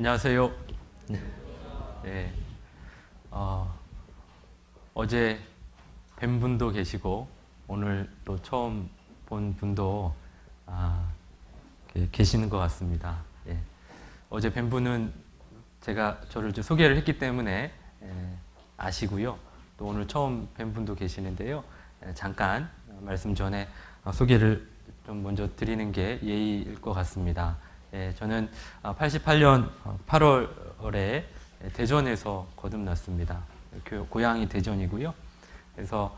안녕하세요. 네, 어제 뵌 분도 계시고 오늘 또 처음 본 분도 계시는 것 같습니다. 예. 어제 뵌 분은 제가 저를 좀 소개를 했기 때문에 아시고요. 또 오늘 처음 뵌 분도 계시는데요. 잠깐 말씀 전에 소개를 좀 먼저 드리는 게 예의일 것 같습니다. 저는 88년 8월에 대전에서 거듭났습니다. 고향이 대전이고요. 그래서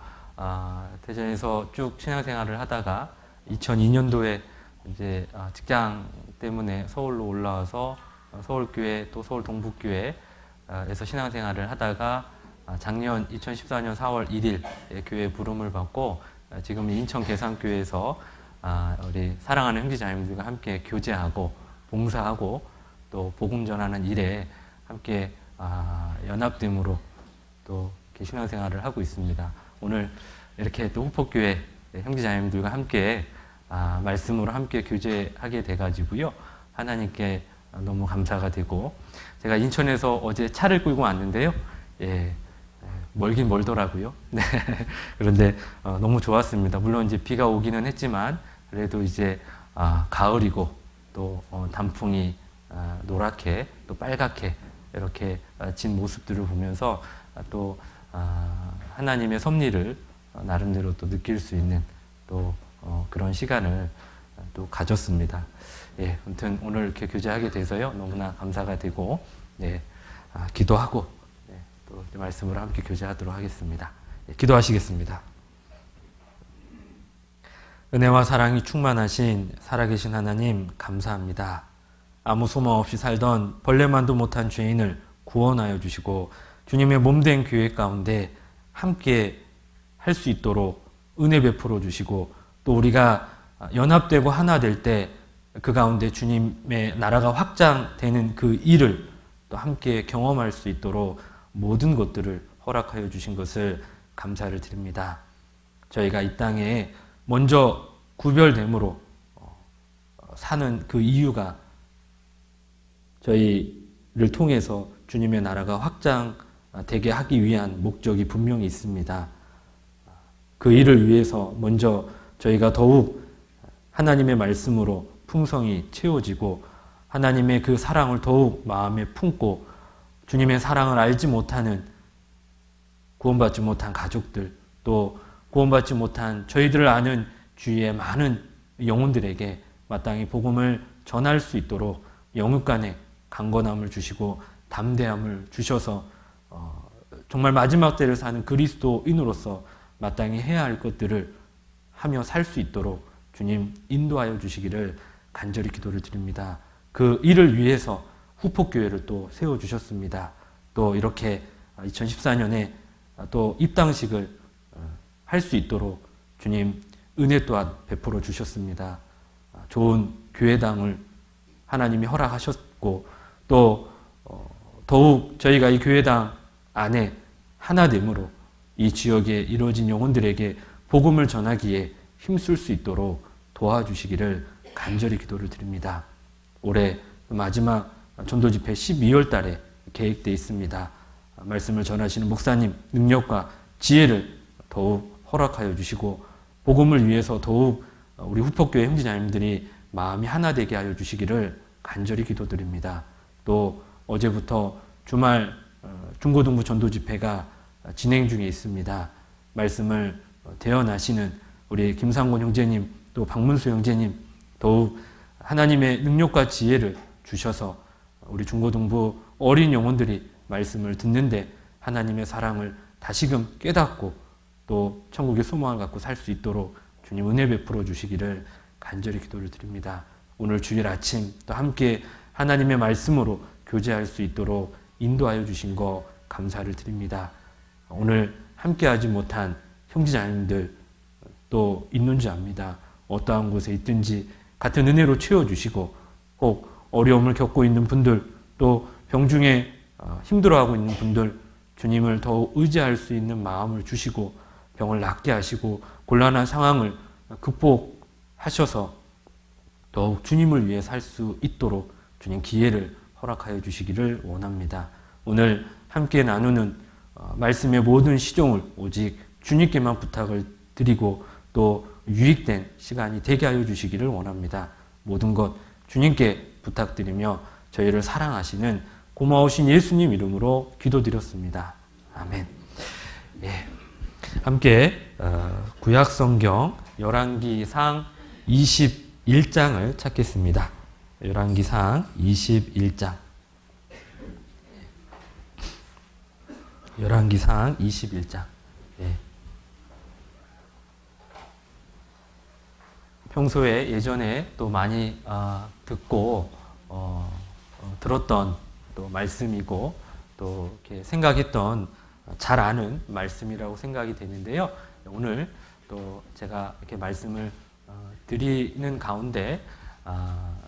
대전에서 쭉 신앙생활을 하다가 2002년도에 이제 직장 때문에 서울로 올라와서 서울교회 또 서울 동북교회에서 신앙생활을 하다가 작년 2014년 4월 1일 교회 부름을 받고 지금 인천 계산교회에서 우리 사랑하는 형제자매들과 함께 교제하고 봉사하고 또 복음 전하는 일에 함께 연합됨으로 또 신앙생활을 하고 있습니다. 오늘 이렇게 또 후포교회 형제자매들과 함께 말씀으로 함께 교제하게 돼가지고요. 하나님께 너무 감사가 되고, 제가 인천에서 어제 차를 끌고 왔는데요. 멀긴 멀더라고요. 네. 그런데 너무 좋았습니다. 물론 이제 비가 오기는 했지만 그래도 이제 가을이고 또 단풍이 노랗게 또 빨갛게 이렇게 진 모습들을 보면서 또 하나님의 섭리를 나름대로 또 느낄 수 있는 또 그런 시간을 또 가졌습니다. 아무튼 오늘 이렇게 교제하게 돼서요 너무나 감사가 되고, 기도하고 또 말씀으로 함께 교제하도록 하겠습니다. 기도하시겠습니다. 은혜와 사랑이 충만하신 살아계신 하나님 감사합니다. 아무 소망 없이 살던 벌레만도 못한 죄인을 구원하여 주시고 주님의 몸된 교회 가운데 함께 할 수 있도록 은혜 베풀어 주시고, 또 우리가 연합되고 하나 될 때 그 가운데 주님의 나라가 확장되는 그 일을 또 함께 경험할 수 있도록 모든 것들을 허락하여 주신 것을 감사를 드립니다. 저희가 이 땅에 먼저 구별됨으로 사는 그 이유가 저희를 통해서 주님의 나라가 확장되게 하기 위한 목적이 분명히 있습니다. 그 일을 위해서 먼저 저희가 더욱 하나님의 말씀으로 풍성히 채워지고 하나님의 그 사랑을 더욱 마음에 품고 주님의 사랑을 알지 못하는 구원받지 못한 가족들, 또 구원받지 못한 저희들을 아는 주위의 많은 영혼들에게 마땅히 복음을 전할 수 있도록 영육간에 강건함을 주시고 담대함을 주셔서 정말 마지막 때를 사는 그리스도인으로서 마땅히 해야 할 것들을 하며 살 수 있도록 주님 인도하여 주시기를 간절히 기도를 드립니다. 그 일을 위해서 후포교회를 또 세워주셨습니다. 또 이렇게 2014년에 또 입당식을 할 수 있도록 주님 은혜 또한 베풀어 주셨습니다. 좋은 교회당을 하나님이 허락하셨고, 또 더욱 저희가 이 교회당 안에 하나됨으로 이 지역에 이루어진 영혼들에게 복음을 전하기에 힘쓸 수 있도록 도와주시기를 간절히 기도를 드립니다. 올해 마지막 전도집회 12월 달에 계획되어 있습니다. 말씀을 전하시는 목사님 능력과 지혜를 더욱 허락하여 주시고 복음을 위해서 더욱 우리 후포교회 형제자매들이 마음이 하나 되게 하여 주시기를 간절히 기도드립니다. 또 어제부터 주말 중고등부 전도집회가 진행 중에 있습니다. 말씀을 대언하시는 우리 김상곤 형제님, 또 박문수 형제님, 더욱 하나님의 능력과 지혜를 주셔서 우리 중고등부 어린 영혼들이 말씀을 듣는데 하나님의 사랑을 다시금 깨닫고 또 천국의 소망을 갖고 살 수 있도록 주님 은혜 베풀어 주시기를 간절히 기도를 드립니다. 오늘 주일 아침 또 함께 하나님의 말씀으로 교제할 수 있도록 인도하여 주신 거 감사를 드립니다. 오늘 함께하지 못한 형제자매들 또 있는 줄 압니다. 어떠한 곳에 있든지 같은 은혜로 채워주시고, 혹 어려움을 겪고 있는 분들, 또 병중에 힘들어하고 있는 분들, 주님을 더욱 의지할 수 있는 마음을 주시고 병을 낫게 하시고 곤란한 상황을 극복하셔서 더욱 주님을 위해 살 수 있도록 주님 기회를 허락하여 주시기를 원합니다. 오늘 함께 나누는 말씀의 모든 시종을 오직 주님께만 부탁을 드리고 또 유익된 시간이 되게 하여 주시기를 원합니다. 모든 것 주님께 부탁드리며 저희를 사랑하시는 고마우신 예수님 이름으로 기도드렸습니다. 아멘. 예. 함께 구약성경 열왕기상 21장을 찾겠습니다. 열왕기상 21장. 열왕기상 21장. 예. 평소에 예전에 또 많이 듣고 들었던 또 말씀이고 또 이렇게 생각했던 잘 아는 말씀이라고 생각이 되는데요. 오늘 또 제가 이렇게 말씀을 드리는 가운데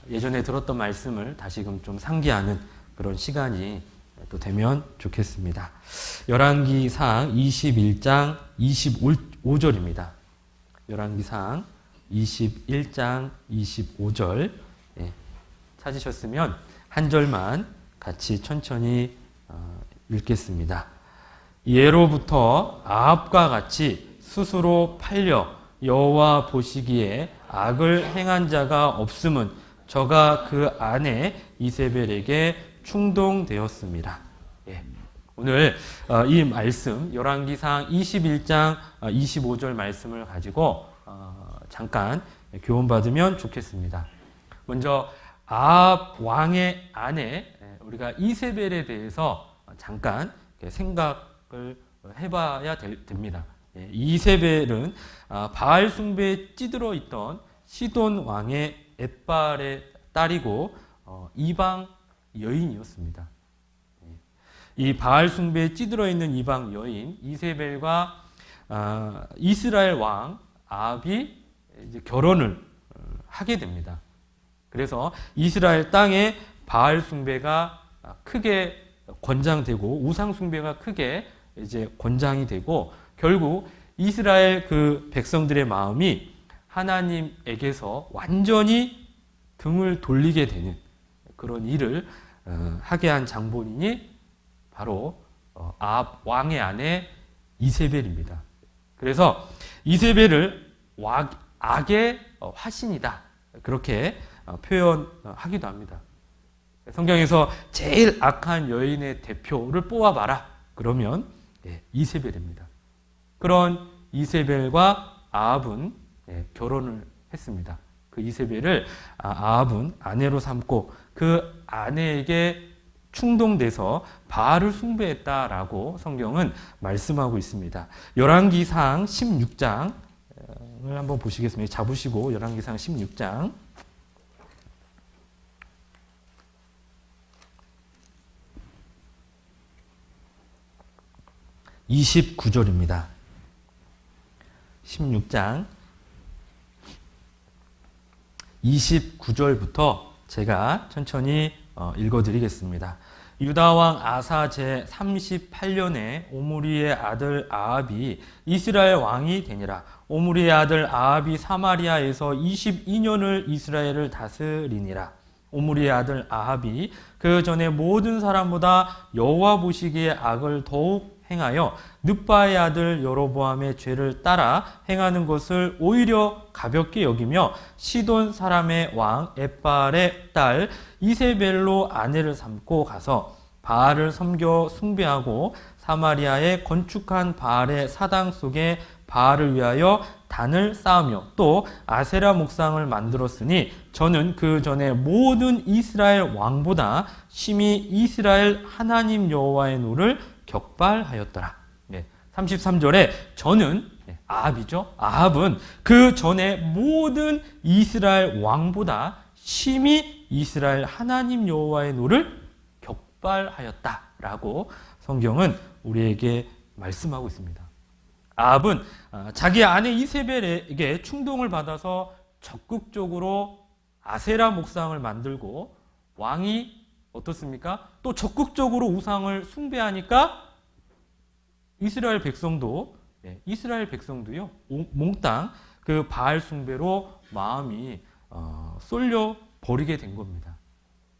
예전에 들었던 말씀을 다시금 좀 상기하는 그런 시간이 또 되면 좋겠습니다. 열왕기상 21장 25절입니다. 열왕기상 21장 25절 찾으셨으면 한 절만 같이 천천히 읽겠습니다. 예로부터 아합과 같이 스스로 팔려 여호와 보시기에 악을 행한 자가 없음은 저가 그 아내 이세벨에게 충동되었습니다. 예. 오늘 이 말씀 열왕기상 21장 25절 말씀을 가지고 잠깐 교훈받으면 좋겠습니다. 먼저 아합 왕의 아내 우리가 이세벨에 대해서 잠깐 생각을 해봐야 됩니다. 이세벨은 바알 숭배에 찌들어 있던 시돈 왕의 엣발의 딸이고 이방 여인이었습니다. 이 바알 숭배에 찌들어 있는 이방 여인 이세벨과 이스라엘 왕 아합이 이제 결혼을 하게 됩니다. 그래서 이스라엘 땅에 바알 숭배가 크게 권장되고 우상 숭배가 크게 이제 권장이 되고 결국 이스라엘 그 백성들의 마음이 하나님에게서 완전히 등을 돌리게 되는 그런 일을 하게 한 장본인이 바로 아합 왕의 아내 이세벨입니다. 그래서 이세벨을 악의 화신이다 그렇게 표현하기도 합니다. 성경에서 제일 악한 여인의 대표를 뽑아봐라 그러면 이세벨입니다. 그런 이세벨과 아합은 결혼을 했습니다. 그 이세벨을 아합은 아내로 삼고 그 아내에게 충동돼서 바알을 숭배했다라고 성경은 말씀하고 있습니다. 열왕기상 16장을 한번 보시겠습니다. 잡으시고 열왕기상 16장 29절입니다. 16장 29절부터 제가 천천히 읽어드리겠습니다. 유다왕 아사 제38년에 오므리의 아들 아합이 이스라엘 왕이 되니라. 오므리의 아들 아합이 사마리아에서 22년을 이스라엘을 다스리니라. 오므리의 아들 아합이 그 전에 모든 사람보다 여호와 보시기에 악을 더욱 행하여 느바의 아들 여로보암의 죄를 따라 행하는 것을 오히려 가볍게 여기며 시돈 사람의 왕 엣발의 딸 이세벨로 아내를 삼고 가서 바알을 섬겨 숭배하고 사마리아에 건축한 바알의 사당 속에 바알을 위하여 단을 쌓으며 또 아세라 목상을 만들었으니 저는 그 전에 모든 이스라엘 왕보다 심히 이스라엘 하나님 여호와의 노를 격발하였더라. 33절에 저는 아합이죠. 아합은 그 전에 모든 이스라엘 왕보다 심히 이스라엘 하나님 여호와의 노를 격발하였다라고 성경은 우리에게 말씀하고 있습니다. 아합은 자기 아내 이세벨에게 충동을 받아서 적극적으로 아세라 목상을 만들고 왕이 어떻습니까? 또 적극적으로 우상을 숭배하니까 이스라엘 백성도요 몽땅 그 바알 숭배로 마음이 쏠려 버리게 된 겁니다.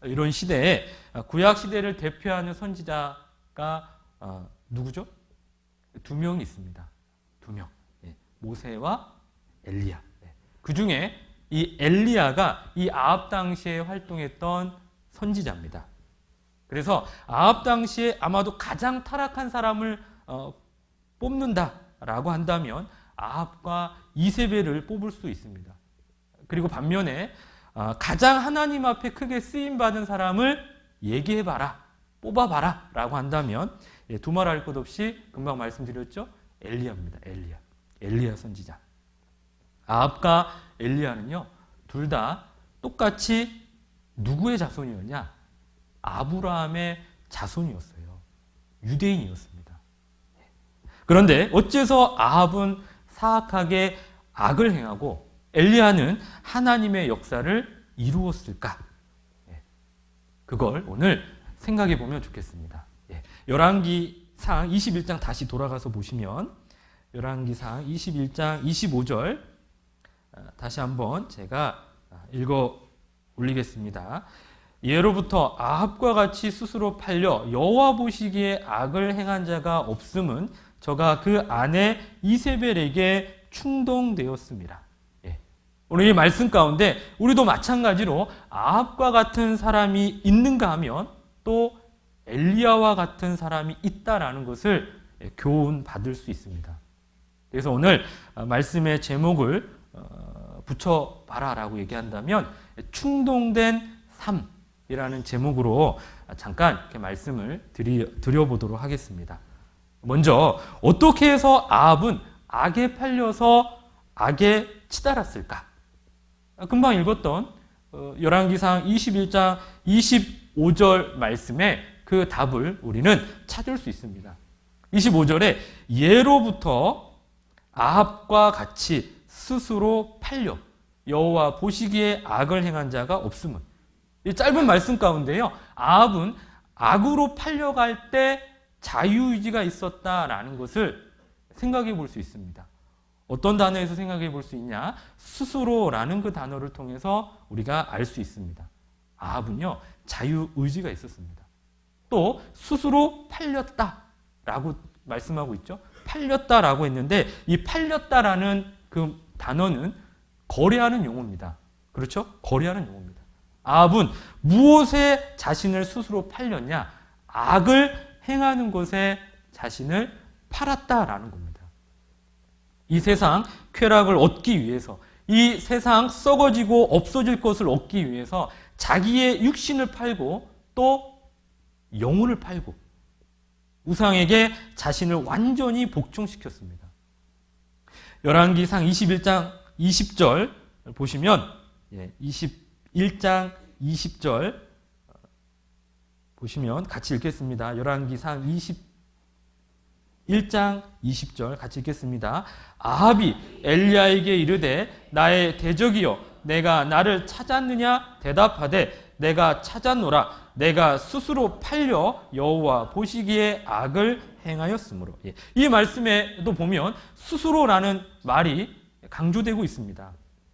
이런 시대에 구약 시대를 대표하는 선지자가 누구죠? 두 명이 있습니다. 두 명. 모세와 엘리야. 그 중에 이 엘리야가 이 아합 당시에 활동했던 선지자입니다. 그래서 아합 당시에 아마도 가장 타락한 사람을 뽑는다라고 한다면 아합과 이세벨을 뽑을 수 있습니다. 그리고 반면에 가장 하나님 앞에 크게 쓰임받은 사람을 얘기해봐라, 뽑아봐라 라고 한다면 두말할 것 없이 금방 말씀드렸죠? 엘리야입니다. 엘리야 선지자. 아합과 엘리야는요, 둘 다 똑같이 누구의 자손이었냐? 아브라함의 자손이었어요. 유대인이었습니다. 그런데 어째서 아합은 사악하게 악을 행하고 엘리야는 하나님의 역사를 이루었을까? 그걸 오늘 생각해 보면 좋겠습니다. 열왕기상 21장 다시 돌아가서 보시면 열왕기상 21장 25절 다시 한번 제가 읽어 올리겠습니다. 예로부터 아합과 같이 스스로 팔려 여호와 보시기에 악을 행한 자가 없음은 저가 그 아내 이세벨에게 충동되었습니다. 오늘 이 말씀 가운데 우리도 마찬가지로 아합과 같은 사람이 있는가 하면 또 엘리야와 같은 사람이 있다라는 것을 교훈받을 수 있습니다. 그래서 오늘 말씀의 제목을 붙여봐라라고 얘기한다면 충동된 삶이라는 제목으로 잠깐 이렇게 말씀을 드려보도록 하겠습니다. 먼저 어떻게 해서 아합은 악에 팔려서 악에 치달았을까? 금방 읽었던 열왕기상 21장 25절 말씀에 그 답을 우리는 찾을 수 있습니다. 25절에 예로부터 아합과 같이 스스로 팔려 여호와 보시기에 악을 행한 자가 없음은, 이 짧은 말씀 가운데요, 아합은 악으로 팔려갈 때 자유의지가 있었다라는 것을 생각해 볼 수 있습니다. 어떤 단어에서 생각해 볼 수 있냐? 스스로라는 그 단어를 통해서 우리가 알 수 있습니다. 아합은요, 자유의지가 있었습니다. 또 스스로 팔렸다라고 말씀하고 있죠. 팔렸다라고 했는데 이 팔렸다라는 그 단어는 거래하는 용어입니다. 그렇죠? 거래하는 용어입니다. 아합은 무엇에 자신을 스스로 팔렸냐? 악을 행하는 것에 자신을 팔았다라는 겁니다. 이 세상 쾌락을 얻기 위해서, 이 세상 썩어지고 없어질 것을 얻기 위해서 자기의 육신을 팔고 또 영혼을 팔고 우상에게 자신을 완전히 복종시켰습니다. 열왕기상 21장 20절 보시면 21장 20절 보시면 같이 읽겠습니다. 열왕기상 21장 20절 같이 읽겠습니다. 아합이 엘리야에게 이르되 나의 대적이여 내가 나를 찾았느냐 대답하되 내가 찾았노라. 내가 스스로 팔려 여호와 보시기에 악을 행하였으므로. 이 말씀에도 보면 스스로라는 말이 강조되고 있습니다.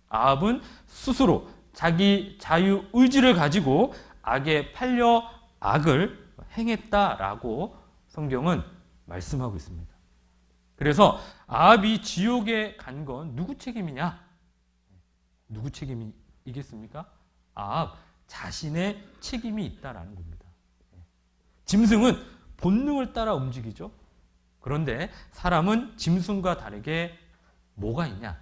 아합은 스스로 자기 자유 의지를 가지고 악에 팔려 악을 행했다라고 성경은 말씀하고 있습니다. 그래서 아합이 지옥에 간 건 누구 책임이냐? 누구 책임이겠습니까? 아합 자신의 책임이 있다라는 겁니다. 짐승은 본능을 따라 움직이죠. 그런데 사람은 짐승과 다르게 뭐가 있냐?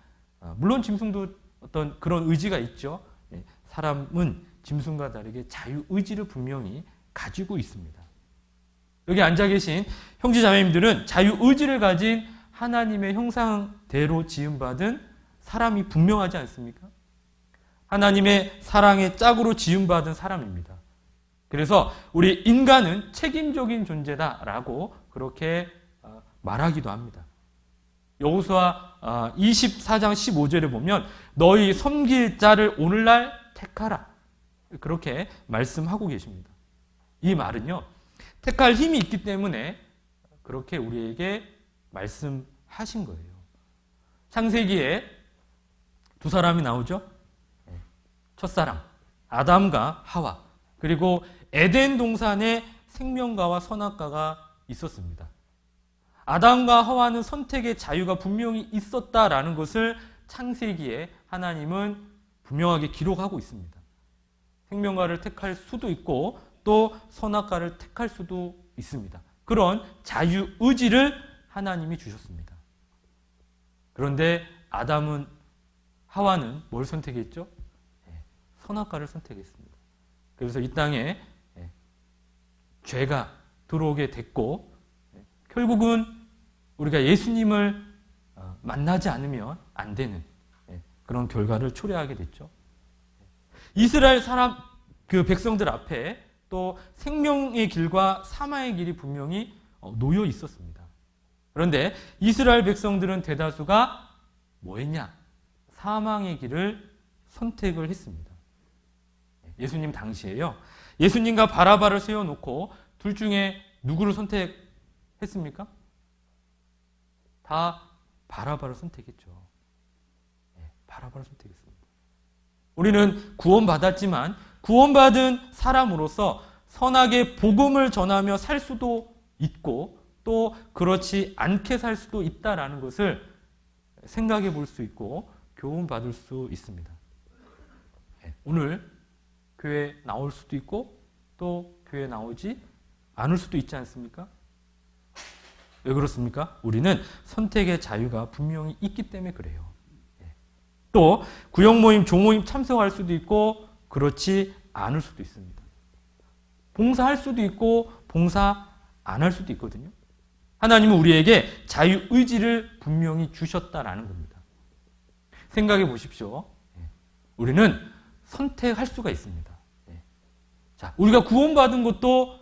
물론 짐승도 어떤 그런 의지가 있죠. 사람은 짐승과 다르게 자유의지를 분명히 가지고 있습니다. 여기 앉아 계신 형제자매님들은 자유의지를 가진 하나님의 형상대로 지음받은 사람이 분명하지 않습니까? 하나님의 사랑의 짝으로 지음받은 사람입니다. 그래서 우리 인간은 책임적인 존재다라고 그렇게 말하기도 합니다. 여호수아 24장 15절에 보면 너희 섬길 자를 오늘날 택하라. 그렇게 말씀하고 계십니다. 이 말은요, 택할 힘이 있기 때문에 그렇게 우리에게 말씀하신 거예요. 창세기에 두 사람이 나오죠. 첫사랑 아담과 하와, 그리고 에덴 동산에 생명과와 선악과가 있었습니다. 아담과 하와는 선택의 자유가 분명히 있었다라는 것을 창세기에 하나님은 분명하게 기록하고 있습니다. 생명과를 택할 수도 있고 또 선악과를 택할 수도 있습니다. 그런 자유의지를 하나님이 주셨습니다. 그런데 아담은 하와는 뭘 선택했죠? 선악과를 선택했습니다. 그래서 이 땅에 죄가 들어오게 됐고 결국은 우리가 예수님을 만나지 않으면 안 되는 그런 결과를 초래하게 됐죠. 이스라엘 사람 그 백성들 앞에 또 생명의 길과 사망의 길이 분명히 놓여 있었습니다. 그런데 이스라엘 백성들은 대다수가 뭐 했냐? 사망의 길을 선택을 했습니다. 예수님 당시에요. 예수님과 바라바를 세워놓고 둘 중에 누구를 선택했습니까? 다 바라바를 선택했죠. 바라바를 선택했습니다. 우리는 구원받았지만 구원받은 사람으로서 선악의 복음을 전하며 살 수도 있고 또 그렇지 않게 살 수도 있다라는 것을 생각해 볼 수 있고 교훈받을 수 있습니다. 오늘 교회 나올 수도 있고 또 교회 나오지 않을 수도 있지 않습니까? 왜 그렇습니까? 우리는 선택의 자유가 분명히 있기 때문에 그래요. 또 구역 모임, 조모임 참석할 수도 있고 그렇지 않을 수도 있습니다. 봉사할 수도 있고 봉사 안 할 수도 있거든요. 하나님은 우리에게 자유의지를 분명히 주셨다라는 겁니다. 생각해 보십시오. 우리는 선택할 수가 있습니다. 자, 우리가 구원받은 것도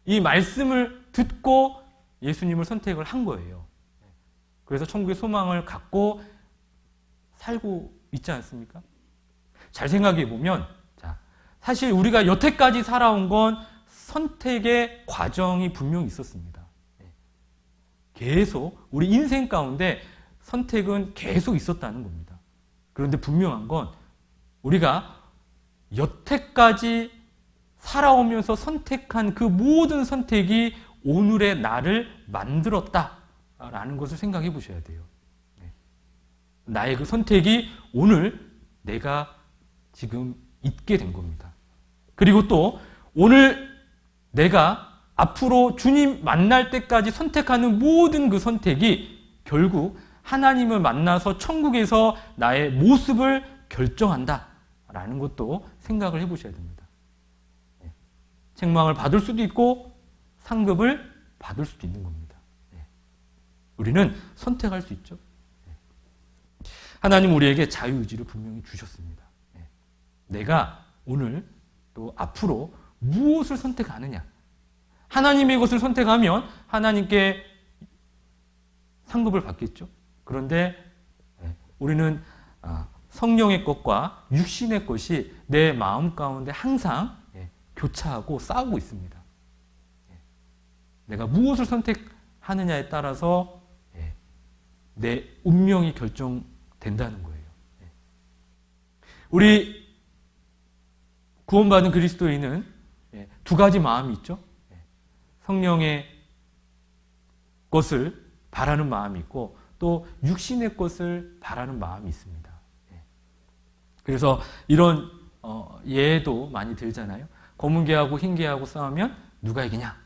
이 말씀을 듣고 예수님을 선택을 한 거예요. 그래서 천국의 소망을 갖고 살고 있지 않습니까? 잘 생각해 보면, 자, 사실 우리가 여태까지 살아온 건 선택의 과정이 분명히 있었습니다. 계속 우리 인생 가운데 선택은 계속 있었다는 겁니다. 그런데 분명한 건 우리가 여태까지 살아오면서 선택한 그 모든 선택이 오늘의 나를 만들었다라는 것을 생각해 보셔야 돼요. 나의 그 선택이 오늘 내가 지금 있게 된 겁니다. 그리고 또 오늘 내가 앞으로 주님 만날 때까지 선택하는 모든 그 선택이 결국 하나님을 만나서 천국에서 나의 모습을 결정한다라는 것도 생각을 해보셔야 됩니다. 책망을 받을 수도 있고 상급을 받을 수도 있는 겁니다. 우리는 선택할 수 있죠. 하나님 우리에게 자유의지를 분명히 주셨습니다. 내가 오늘 또 앞으로 무엇을 선택하느냐. 하나님의 것을 선택하면 하나님께 상급을 받겠죠. 그런데 우리는 성령의 것과 육신의 것이 내 마음 가운데 항상 교차하고 싸우고 있습니다. 내가 무엇을 선택하느냐에 따라서 내 운명이 결정된다는 거예요. 우리 구원받은 그리스도인은 두 가지 마음이 있죠. 성령의 것을 바라는 마음이 있고 또 육신의 것을 바라는 마음이 있습니다. 그래서 이런 예도 많이 들잖아요. 검은 개하고 흰 개하고 싸우면 누가 이기냐?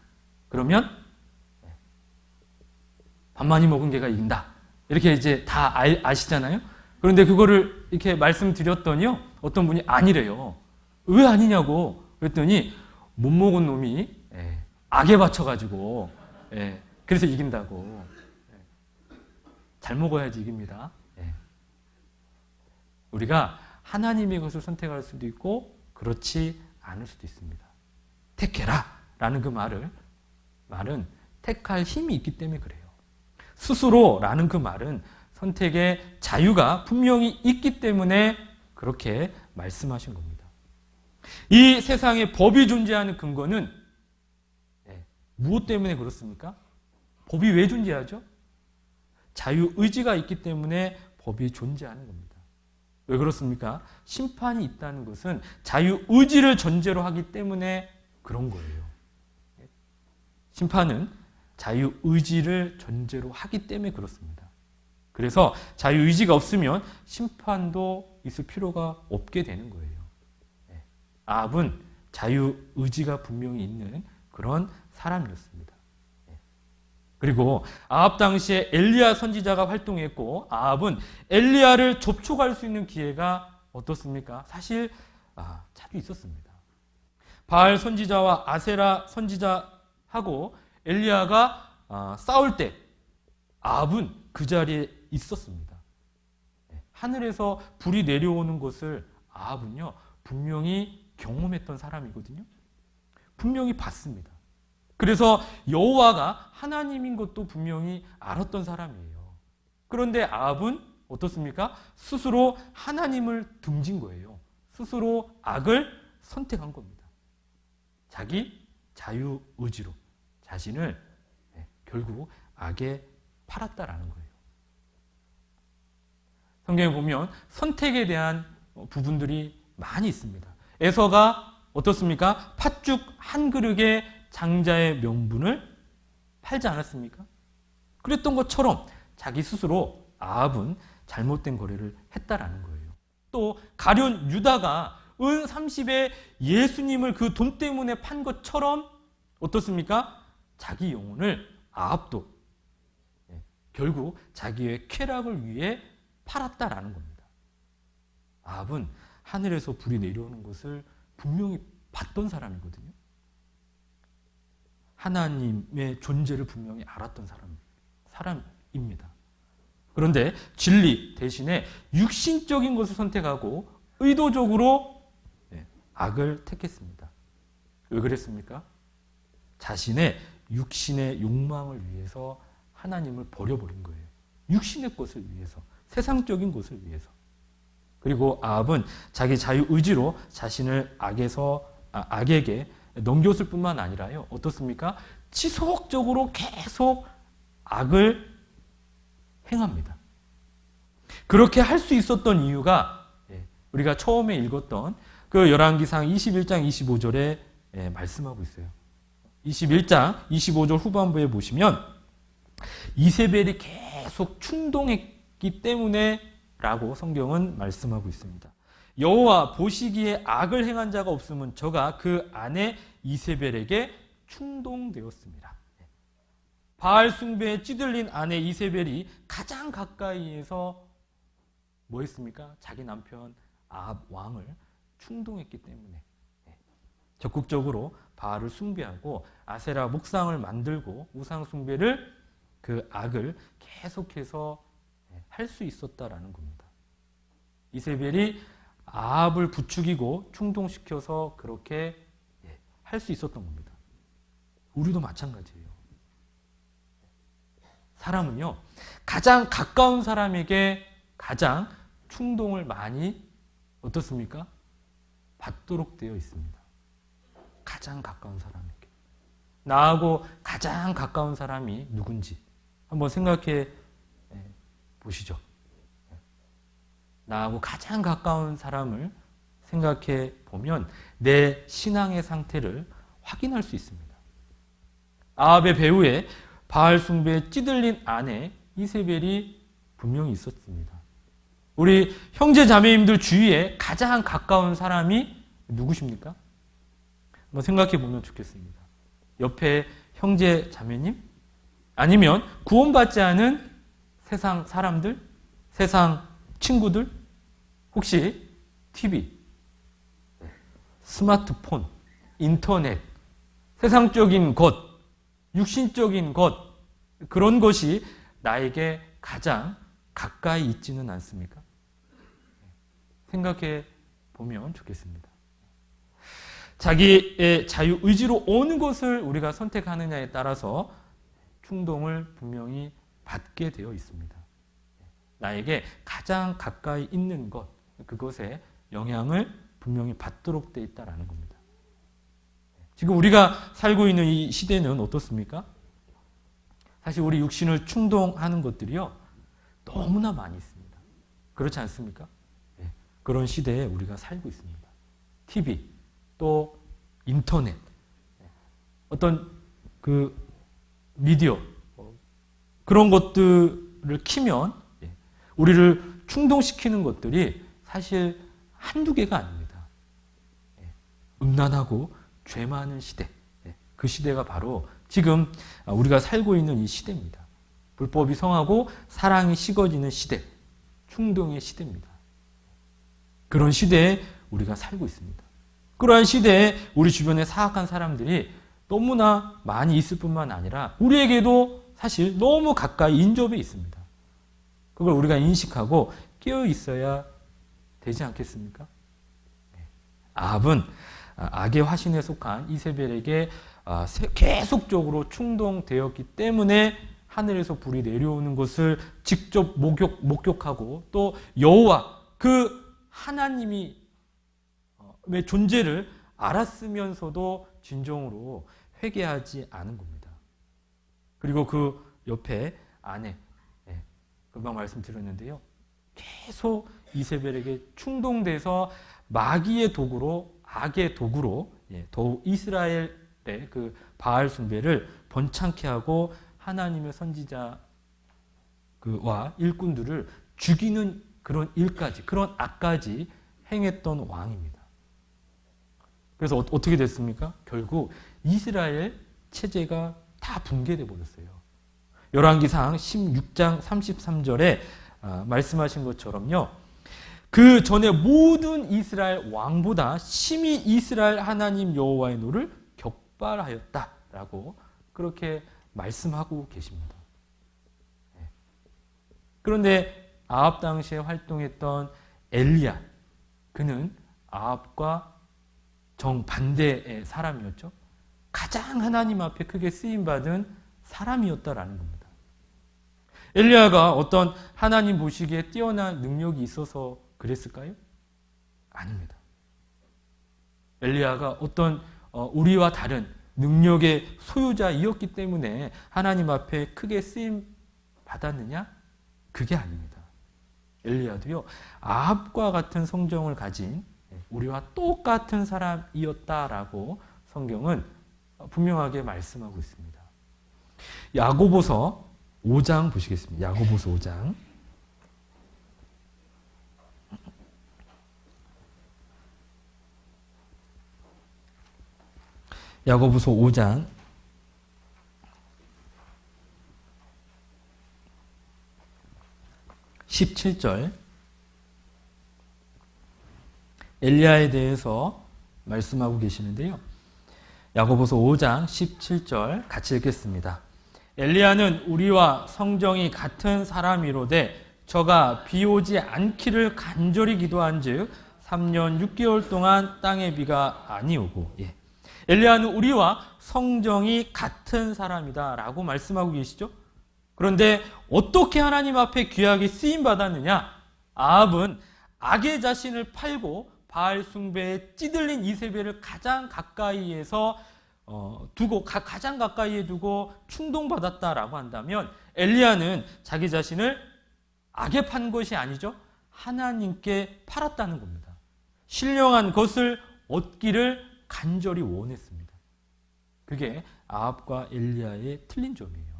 그러면 밥 많이 먹은 개가 이긴다. 이렇게 이제 다 아시잖아요. 그런데 그거를 이렇게 말씀드렸더니요, 어떤 분이 아니래요. 왜 아니냐고 그랬더니 못 먹은 놈이 악에 받쳐가지고 그래서 이긴다고. 잘 먹어야지 이깁니다. 우리가 하나님의 것을 선택할 수도 있고 그렇지 않을 수도 있습니다. 택해라 라는 그 말은 택할 힘이 있기 때문에 그래요. 스스로라는 그 말은 선택의 자유가 분명히 있기 때문에 그렇게 말씀하신 겁니다. 이 세상에 법이 존재하는 근거는 무엇 때문에 그렇습니까? 법이 왜 존재하죠? 자유의지가 있기 때문에 법이 존재하는 겁니다. 왜 그렇습니까? 심판이 있다는 것은 자유의지를 전제로 하기 때문에 그런 거예요. 심판은 자유의지를 전제로 하기 때문에 그렇습니다. 그래서 자유의지가 없으면 심판도 있을 필요가 없게 되는 거예요. 아합은 자유의지가 분명히 있는 그런 사람이었습니다. 그리고 아합 당시에 엘리야 선지자가 활동했고 아합은 엘리야를 접촉할 수 있는 기회가 어떻습니까? 사실 자주 있었습니다. 바알 선지자와 아세라 선지자하고 엘리야가 싸울 때 아합은 그 자리에 있었습니다. 하늘에서 불이 내려오는 것을 아합은요 분명히 경험했던 사람이거든요. 분명히 봤습니다. 그래서 여호와가 하나님인 것도 분명히 알았던 사람이에요. 그런데 아합은 어떻습니까? 스스로 하나님을 등진 거예요. 스스로 악을 선택한 겁니다. 자기 자유의지로 자신을 결국 악에 팔았다라는 거예요. 성경에 보면 선택에 대한 부분들이 많이 있습니다. 에서가 어떻습니까? 팥죽 한 그릇에 장자의 명분을 팔지 않았습니까? 그랬던 것처럼 자기 스스로 아합은 잘못된 거래를 했다라는 거예요. 또 가룟 유다가 은 30에 예수님을 그 돈 때문에 판 것처럼 어떻습니까? 자기 영혼을 아합도 결국 자기의 쾌락을 위해 팔았다라는 겁니다. 아합은 하늘에서 불이 내려오는 것을 분명히 봤던 사람이거든요. 하나님의 존재를 분명히 알았던 사람입니다. 그런데 진리 대신에 육신적인 것을 선택하고 의도적으로 악을 택했습니다. 왜 그랬습니까? 자신의 육신의 욕망을 위해서 하나님을 버려버린 거예요. 육신의 것을 위해서, 세상적인 것을 위해서. 그리고 아합은 자기 자유의지로 자신을 악에게 넘겼을 뿐만 아니라요. 어떻습니까? 지속적으로 계속 악을 행합니다. 그렇게 할 수 있었던 이유가 우리가 처음에 읽었던 그 열왕기상 21장 25절에 말씀하고 있어요. 21장 25절 후반부에 보시면 이세벨이 계속 충동했기 때문에 라고 성경은 말씀하고 있습니다. 여호와 보시기에 악을 행한 자가 없으면 저가 그 아내 이세벨에게 충동되었습니다. 바알 숭배에 찌들린 아내 이세벨이 가장 가까이에서 뭐 했습니까? 자기 남편 아합 왕을 충동했기 때문에 적극적으로 바알을 숭배하고 아세라 목상을 만들고 우상 숭배를 그 악을 계속해서 할 수 있었다라는 겁니다. 이세벨이 아합을 부추기고 충동시켜서 그렇게 할 수 있었던 겁니다. 우리도 마찬가지예요. 사람은요, 가장 가까운 사람에게 가장 충동을 많이 어떻습니까? 받도록 되어 있습니다. 가장 가까운 사람에게. 나하고 가장 가까운 사람이 누군지 한번 생각해 보시죠. 나하고 가장 가까운 사람을 생각해 보면 내 신앙의 상태를 확인할 수 있습니다. 아합의 배후에 바알 숭배에 찌들린 아내 이세벨이 분명히 있었습니다. 우리 형제 자매님들 주위에 가장 가까운 사람이 누구십니까? 한번 생각해 보면 좋겠습니다. 옆에 형제 자매님? 아니면 구원받지 않은 세상 사람들? 세상 친구들? 혹시 TV, 스마트폰, 인터넷, 세상적인 것, 육신적인 것, 그런 것이 나에게 가장 가까이 있지는 않습니까? 생각해 보면 좋겠습니다. 자기의 자유의지로 어느 것을 우리가 선택하느냐에 따라서 충동을 분명히 받게 되어 있습니다. 나에게 가장 가까이 있는 것, 그것에 영향을 분명히 받도록 되어 있다는 겁니다. 지금 우리가 살고 있는 이 시대는 어떻습니까? 사실 우리 육신을 충동하는 것들이요, 너무나 많이 있습니다. 그렇지 않습니까? 그런 시대에 우리가 살고 있습니다. TV, 또 인터넷, 어떤 그 미디어, 그런 것들을 키면 우리를 충동시키는 것들이 사실 한두 개가 아닙니다. 음란하고 죄 많은 시대, 그 시대가 바로 지금 우리가 살고 있는 이 시대입니다. 불법이 성하고 사랑이 식어지는 시대, 충동의 시대입니다. 그런 시대에 우리가 살고 있습니다. 그러한 시대에 우리 주변에 사악한 사람들이 너무나 많이 있을 뿐만 아니라 우리에게도 사실 너무 가까이 인접해 있습니다. 그걸 우리가 인식하고 깨어 있어야 되지 않겠습니까? 아합은 악의 화신에 속한 이세벨에게 계속적으로 충동되었기 때문에 하늘에서 불이 내려오는 것을 직접 목격하고 또 여호와 그 하나님이 의 존재를 알았으면서도 진정으로 회개하지 않은 겁니다. 그리고 그 옆에 아내, 금방 말씀드렸는데요. 계속 이세벨에게 충동돼서 마귀의 도구로, 악의 도구로 더욱 이스라엘의 그 바알 숭배를 번창케 하고 하나님의 선지자와 일꾼들을 죽이는 그런 일까지, 그런 악까지 행했던 왕입니다. 그래서 어떻게 됐습니까? 결국 이스라엘 체제가 다 붕괴돼 버렸어요. 열왕기상 16장 33절에 말씀하신 것처럼요. 그 전에 모든 이스라엘 왕보다 심히 이스라엘 하나님 여호와의 노를 격발하였다라고 그렇게 말씀하고 계십니다. 그런데 아합 당시에 활동했던 엘리야, 그는 아합과 정반대의 사람이었죠. 가장 하나님 앞에 크게 쓰임받은 사람이었다라는 겁니다. 엘리야가 어떤 하나님 보시기에 뛰어난 능력이 있어서 그랬을까요? 아닙니다. 엘리야가 어떤 우리와 다른 능력의 소유자이었기 때문에 하나님 앞에 크게 쓰임 받았느냐? 그게 아닙니다. 엘리야도요, 아합과 같은 성정을 가진 우리와 똑같은 사람이었다라고 성경은 분명하게 말씀하고 있습니다. 야고보서 5장 보시겠습니다. 야고보서 5장. 야고보서 5장 17절. 엘리야에 대해서 말씀하고 계시는데요. 야고보서 5장 17절 같이 읽겠습니다. 엘리야는 우리와 성정이 같은 사람이로되 저가 비 오지 않기를 간절히 기도한즉 3년 6개월 동안 땅에 비가 아니오고. 엘리야는 우리와 성정이 같은 사람이다 라고 말씀하고 계시죠. 그런데 어떻게 하나님 앞에 귀하게 쓰임받았느냐? 아합은 악의 자신을 팔고 바알 숭배에 찌들린 이세벨을 가장 가까이에서 가장 가까이에 두고 충동받았다라고 한다면 엘리야는 자기 자신을 악에 판 것이 아니죠. 하나님께 팔았다는 겁니다. 신령한 것을 얻기를 간절히 원했습니다. 그게 아합과 엘리야의 틀린 점이에요.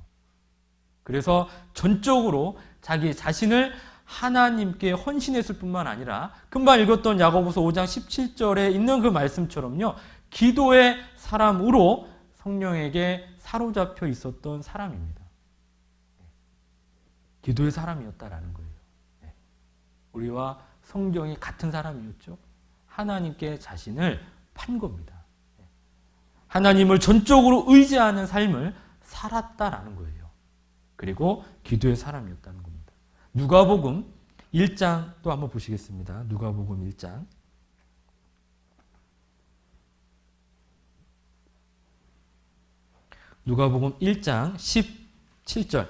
그래서 전적으로 자기 자신을 하나님께 헌신했을 뿐만 아니라 금방 읽었던 야고보서 5장 17절에 있는 그 말씀처럼요. 기도의 사람으로 성령에게 사로잡혀 있었던 사람입니다. 기도의 사람이었다라는 거예요. 우리와 성경이 같은 사람이었죠. 하나님께 자신을 판 겁니다. 하나님을 전적으로 의지하는 삶을 살았다라는 거예요. 그리고 기도의 사람이었다는 겁니다. 누가복음 1장 또 한번 보시겠습니다. 누가복음 1장. 누가복음 1장 17절.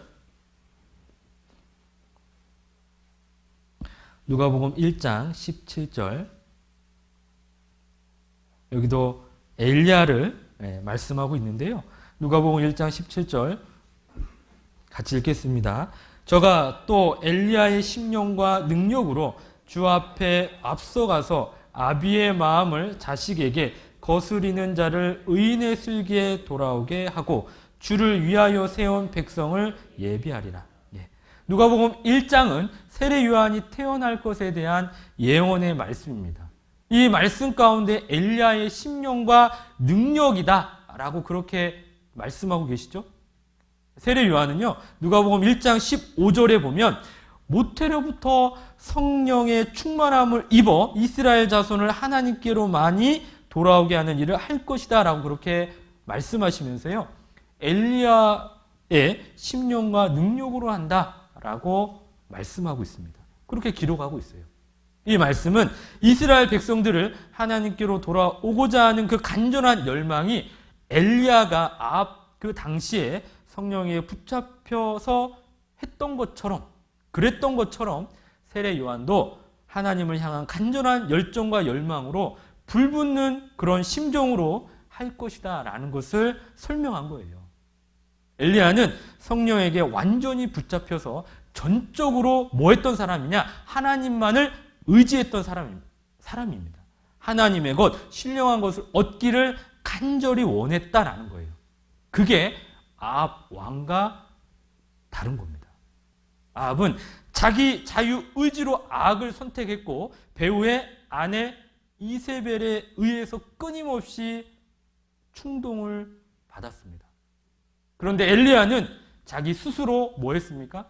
누가복음 1장 17절. 여기도 엘리야를 말씀하고 있는데요. 누가복음 1장 17절 같이 읽겠습니다. 저가 또 엘리야의 심령과 능력으로 주 앞에 앞서가서 아비의 마음을 자식에게 거스리는 자를 의인의 슬기에 돌아오게 하고 주를 위하여 세운 백성을 예비하리라. 누가복음 1장은 세례 요한이 태어날 것에 대한 예언의 말씀입니다. 이 말씀 가운데 엘리야의 심령과 능력이다 라고 그렇게 말씀하고 계시죠. 세례 요한은요, 누가복음 1장 15절에 보면 모태로부터 성령의 충만함을 입어 이스라엘 자손을 하나님께로 많이 돌아오게 하는 일을 할 것이다 라고 그렇게 말씀하시면서요, 엘리야의 심령과 능력으로 한다 라고 말씀하고 있습니다. 그렇게 기록하고 있어요. 이 말씀은 이스라엘 백성들을 하나님께로 돌아오고자 하는 그 간절한 열망이 엘리야가 그 당시에 성령에 붙잡혀서 했던 것처럼, 그랬던 것처럼 세례 요한도 하나님을 향한 간절한 열정과 열망으로 불붙는 그런 심정으로 할 것이다 라는 것을 설명한 거예요. 엘리야는 성령에게 완전히 붙잡혀서 전적으로 뭐 했던 사람이냐? 하나님만을 의지했던 사람입니다. 하나님의 것, 신령한 것을 얻기를 간절히 원했다라는 거예요. 그게 아합 왕과 다른 겁니다. 아합은 자기 자유 의지로 악을 선택했고 배후의 아내 이세벨에 의해서 끊임없이 충동을 받았습니다. 그런데 엘리야는 자기 스스로 뭐 했습니까?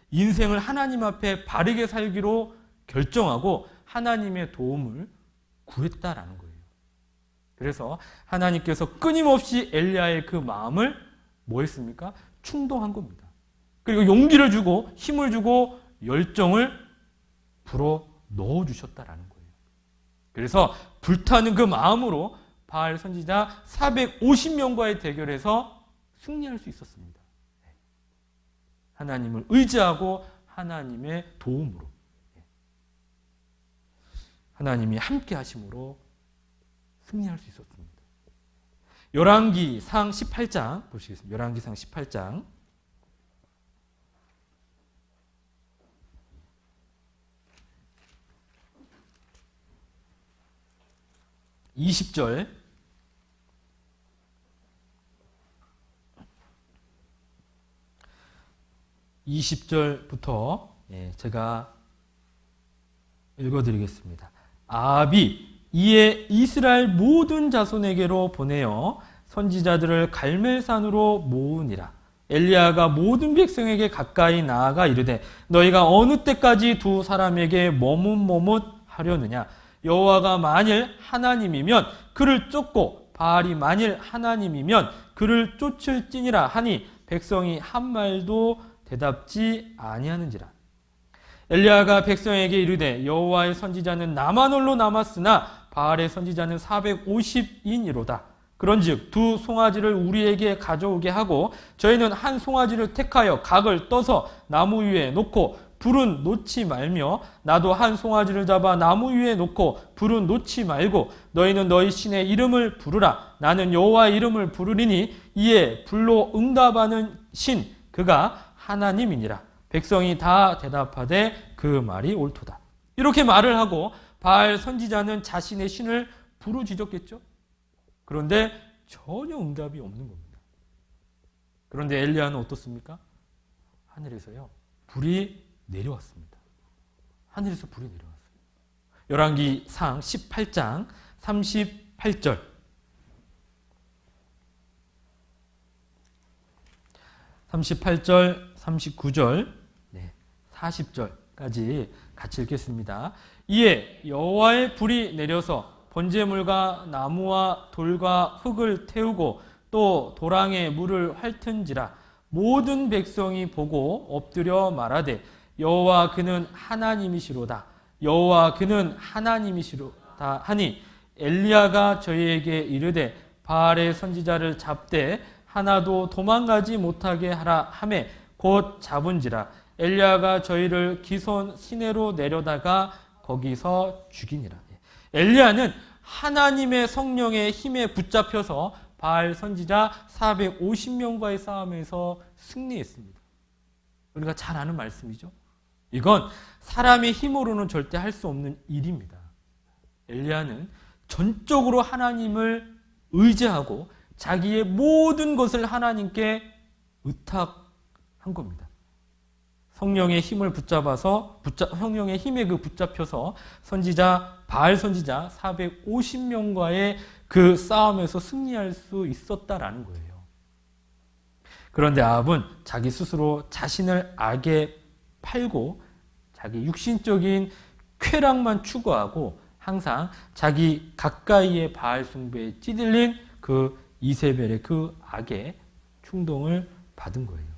인생을 하나님 앞에 바르게 살기로 결정하고 하나님의 도움을 구했다라는 거예요. 그래서 하나님께서 끊임없이 엘리야의 그 마음을 뭐 했습니까? 충동한 겁니다. 그리고 용기를 주고 힘을 주고 열정을 불어 넣어주셨다라는 거예요. 그래서 불타는 그 마음으로 바알 선지자 450명과의 대결에서 승리할 수 있었습니다. 하나님을 의지하고 하나님의 도움으로, 하나님이 함께 하심으로 승리할 수 있었습니다. 열왕기상 18장 보시겠습니다. 열왕기상 18장 20절 20절부터 제가 읽어드리겠습니다. 아합이 이에 이스라엘 모든 자손에게로 보내어 선지자들을 갈멜산으로 모으니라. 엘리야가 모든 백성에게 가까이 나아가 이르되 너희가 어느 때까지 두 사람에게 머뭇머뭇하려느냐. 여호와가 만일 하나님이면 그를 쫓고 바알이 만일 하나님이면 그를 쫓을지니라 하니 백성이 한 말도 대답지 아니하는지라. 엘리야가 백성에게 이르되 여호와의 선지자는 나만 홀로 남았으나 바알의 선지자는 450인이로다. 그런즉 두 송아지를 우리에게 가져오게 하고 저희는 한 송아지를 택하여 각을 떠서 나무 위에 놓고 불은 놓지 말며 나도 한 송아지를 잡아 나무 위에 놓고 불은 놓지 말고 너희는 너희 신의 이름을 부르라. 나는 여호와의 이름을 부르리니 이에 불로 응답하는 신 그가 하나님이니라. 백성이 다 대답하되 그 말이 옳도다. 이렇게 말을 하고 바알 선지자는 자신의 신을 부르짖었겠죠. 그런데 전혀 응답이 없는 겁니다. 그런데 엘리야는 어떻습니까? 하늘에서요 불이 내려왔습니다. 하늘에서 불이 내려왔어요. 열왕기상 18장 38절 38절 39절 40절까지 같이 읽겠습니다. 이에 여호와의 불이 내려서 번제물과 나무와 돌과 흙을 태우고 또 도랑에 물을 핥은지라. 모든 백성이 보고 엎드려 말하되 여호와 그는 하나님이시로다. 여호와 그는 하나님이시로다 하니 엘리야가 저희에게 이르되 바알의 선지자를 잡되 하나도 도망가지 못하게 하라 하매 곧 잡은지라. 엘리야가 저희를 기손 시내로 내려다가 거기서 죽이니라. 엘리야는 하나님의 성령의 힘에 붙잡혀서 바알 선지자 450명과의 싸움에서 승리했습니다. 우리가 잘 아는 말씀이죠. 이건 사람의 힘으로는 절대 할 수 없는 일입니다. 엘리야는 전적으로 하나님을 의지하고 자기의 모든 것을 하나님께 의탁한 겁니다. 성령의 힘을 성령의 힘에 붙잡혀서 선지자, 바알 선지자 450명과의 그 싸움에서 승리할 수 있었다라는 거예요. 그런데 아합은 자기 스스로 자신을 악에 팔고 자기 육신적인 쾌락만 추구하고 항상 자기 가까이의 바알 숭배에 찌들린 그 이세벨의 그 악의 충동을 받은 거예요.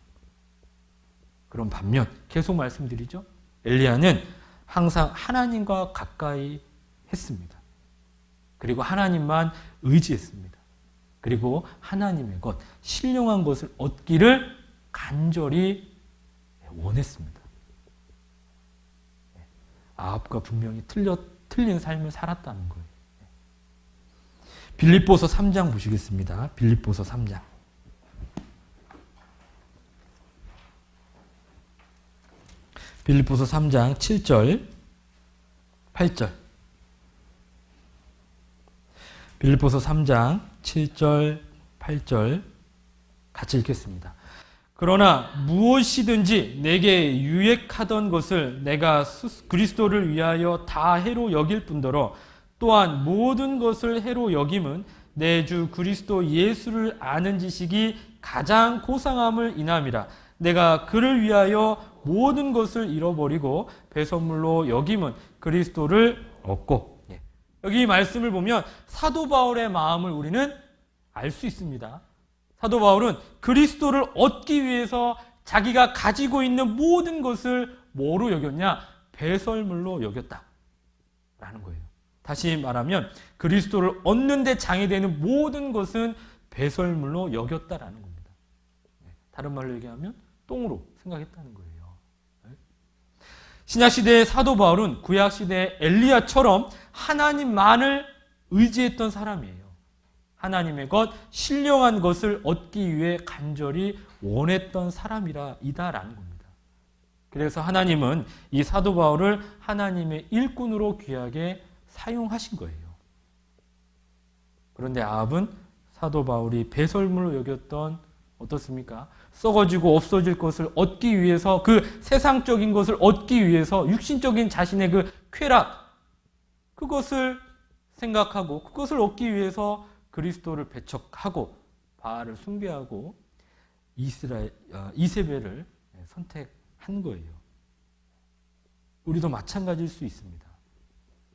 그런 반면 계속 말씀드리죠. 엘리야는 항상 하나님과 가까이 했습니다. 그리고 하나님만 의지했습니다. 그리고 하나님의 것, 신령한 것을 얻기를 간절히 원했습니다. 아합과 분명히 틀린 삶을 살았다는 거예요. 빌립보서 3장 보시겠습니다. 빌립보서 3장. 빌립보서 3장 7절, 8절. 빌립보서 3장 7절, 8절 같이 읽겠습니다. 그러나 무엇이든지 내게 유익하던 것을 내가 그리스도를 위하여 다 해로 여길 뿐더러 또한 모든 것을 해로 여김은 내 주 그리스도 예수를 아는 지식이 가장 고상함을 인함이라. 내가 그를 위하여 모든 것을 잃어버리고 배설물로 여김은 그리스도를 얻고. 여기 말씀을 보면 사도 바울의 마음을 우리는 알 수 있습니다. 사도 바울은 그리스도를 얻기 위해서 자기가 가지고 있는 모든 것을 뭐로 여겼냐? 배설물로 여겼다라는 거예요. 다시 말하면 그리스도를 얻는 데 장애되는 모든 것은 배설물로 여겼다라는 겁니다. 다른 말로 얘기하면 똥으로 생각했다는 거예요. 신약시대의 사도 바울은 구약시대의 엘리야처럼 하나님만을 의지했던 사람이에요. 하나님의 것, 신령한 것을 얻기 위해 간절히 원했던 사람이다라는 겁니다. 그래서 하나님은 이 사도 바울을 하나님의 일꾼으로 귀하게 사용하신 거예요. 그런데 아합은 사도 바울이 배설물로 여겼던 어떻습니까? 썩어지고 없어질 것을 얻기 위해서, 그 세상적인 것을 얻기 위해서 육신적인 자신의 그 쾌락, 그것을 생각하고 그것을 얻기 위해서 그리스도를 배척하고 바알을 숭배하고 이세벨을 선택한 거예요. 우리도 마찬가지일 수 있습니다.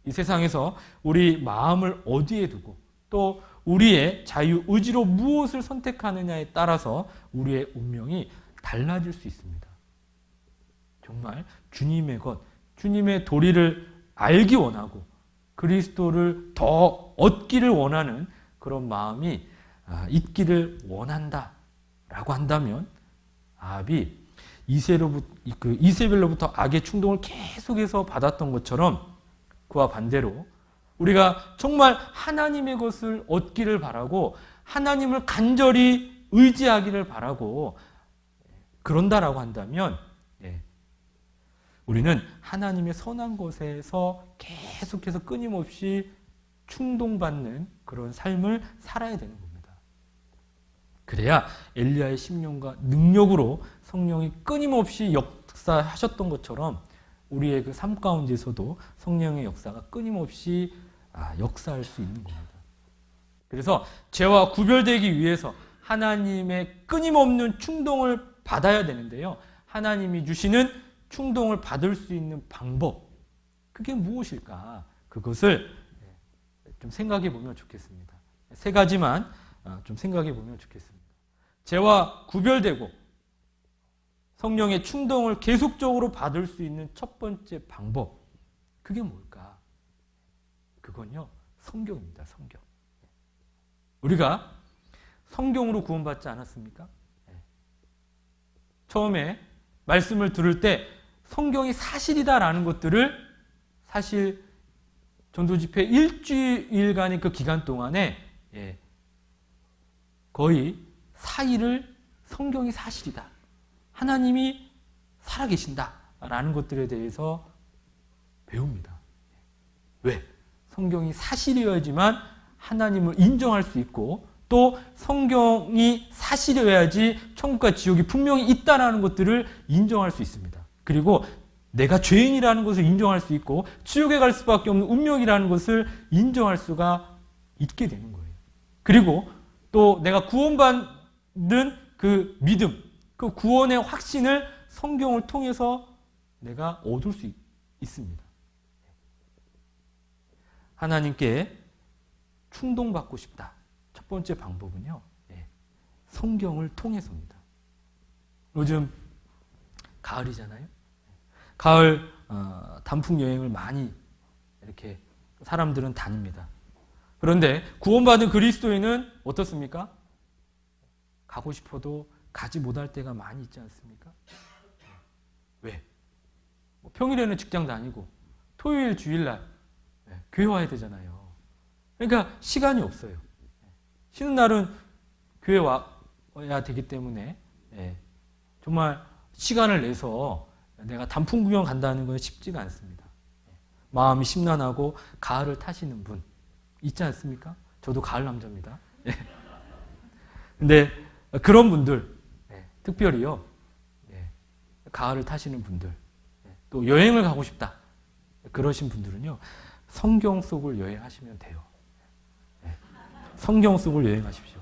이 세상에서 우리 마음을 어디에 두고 또 우리의 자유 의지로 무엇을 선택하느냐에 따라서 우리의 운명이 달라질 수 있습니다. 정말 주님의 것, 주님의 도리를 알기 원하고 그리스도를 더 얻기를 원하는 그런 마음이 있기를 원한다라고 한다면 아합이 이세벨로부터 악의 충동을 계속해서 받았던 것처럼 그와 반대로 우리가 정말 하나님의 것을 얻기를 바라고 하나님을 간절히 의지하기를 바라고 그런다라고 한다면 우리는 하나님의 선한 것에서 계속해서 끊임없이 충동받는 그런 삶을 살아야 되는 겁니다. 그래야 엘리야의 심령과 능력으로 성령이 끊임없이 역사하셨던 것처럼 우리의 그 삶 가운데서도 성령의 역사가 끊임없이 역사할 수 있는 겁니다. 그래서 죄와 구별되기 위해서 하나님의 끊임없는 충동을 받아야 되는데요. 하나님이 주시는 충동을 받을 수 있는 방법, 그게 무엇일까? 그것을 좀 생각해 보면 좋겠습니다. 세 가지만 좀 생각해 보면 좋겠습니다. 죄와 구별되고 성령의 충동을 계속적으로 받을 수 있는 첫 번째 방법, 그게 뭘까? 그건요, 성경입니다. 성경. 우리가 성경으로 구원받지 않았습니까? 처음에 말씀을 들을 때 성경이 사실이다라는 것들을 사실 전도집회 일주일간의 그 기간 동안에 거의 4일을 성경이 사실이다, 하나님이 살아계신다 라는 것들에 대해서 배웁니다. 왜? 성경이 사실이어야지만 하나님을 인정할 수 있고, 또 성경이 사실이어야지 천국과 지옥이 분명히 있다는 것들을 인정할 수 있습니다. 그리고 내가 죄인이라는 것을 인정할 수 있고 지옥에 갈 수밖에 없는 운명이라는 것을 인정할 수가 있게 되는 거예요. 그리고 또 내가 구원받는 그 믿음, 그 구원의 확신을 성경을 통해서 내가 얻을 수 있습니다. 하나님께 충동받고 싶다. 첫 번째 방법은요, 성경을 통해서입니다. 요즘 가을이잖아요. 가을 단풍 여행을 많이 이렇게 사람들은 다닙니다. 그런데 구원받은 그리스도인은 어떻습니까? 가고 싶어도 가지 못할 때가 많이 있지 않습니까? 왜? 평일에는 직장 다니고 토요일 주일날 교회 와야 되잖아요. 그러니까 시간이 없어요. 쉬는 날은 교회 와야 되기 때문에 정말 시간을 내서 내가 단풍 구경 간다는 건 쉽지가 않습니다. 마음이 심란하고 가을을 타시는 분 있지 않습니까? 저도 가을 남자입니다. 근데 그런 분들, 특별히요, 가을을 타시는 분들, 또 여행을 가고 싶다 그러신 분들은요, 성경 속을 여행하시면 돼요. 성경 속을 여행하십시오.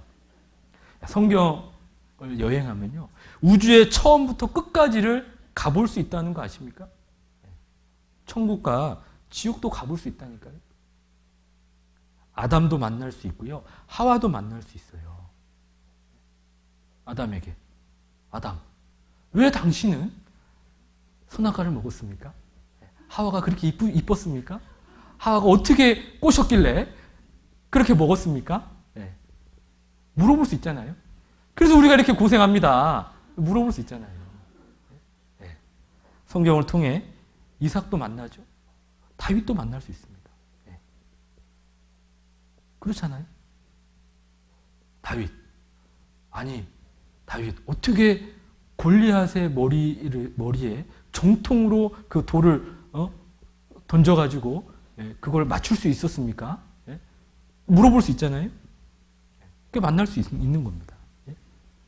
성경을 여행하면요, 우주의 처음부터 끝까지를 가볼 수 있다는 거 아십니까? 천국과 지옥도 가볼 수 있다니까요. 아담도 만날 수 있고요, 하와도 만날 수 있어요. 아담에게, 아담, 왜 당신은 선악과를 먹었습니까? 하와가 그렇게 이뻤습니까? 하와가 어떻게 꼬셨길래 그렇게 먹었습니까? 물어볼 수 있잖아요. 그래서 우리가 이렇게 고생합니다. 물어볼 수 있잖아요. 성경을 통해 이삭도 만나죠. 다윗도 만날 수 있습니다. 그렇잖아요. 다윗 어떻게 골리앗의 머리에 정통으로 그 돌을 던져가지고 그걸 맞출 수 있었습니까? 물어볼 수 있잖아요. 그게 만날 수 있는 겁니다.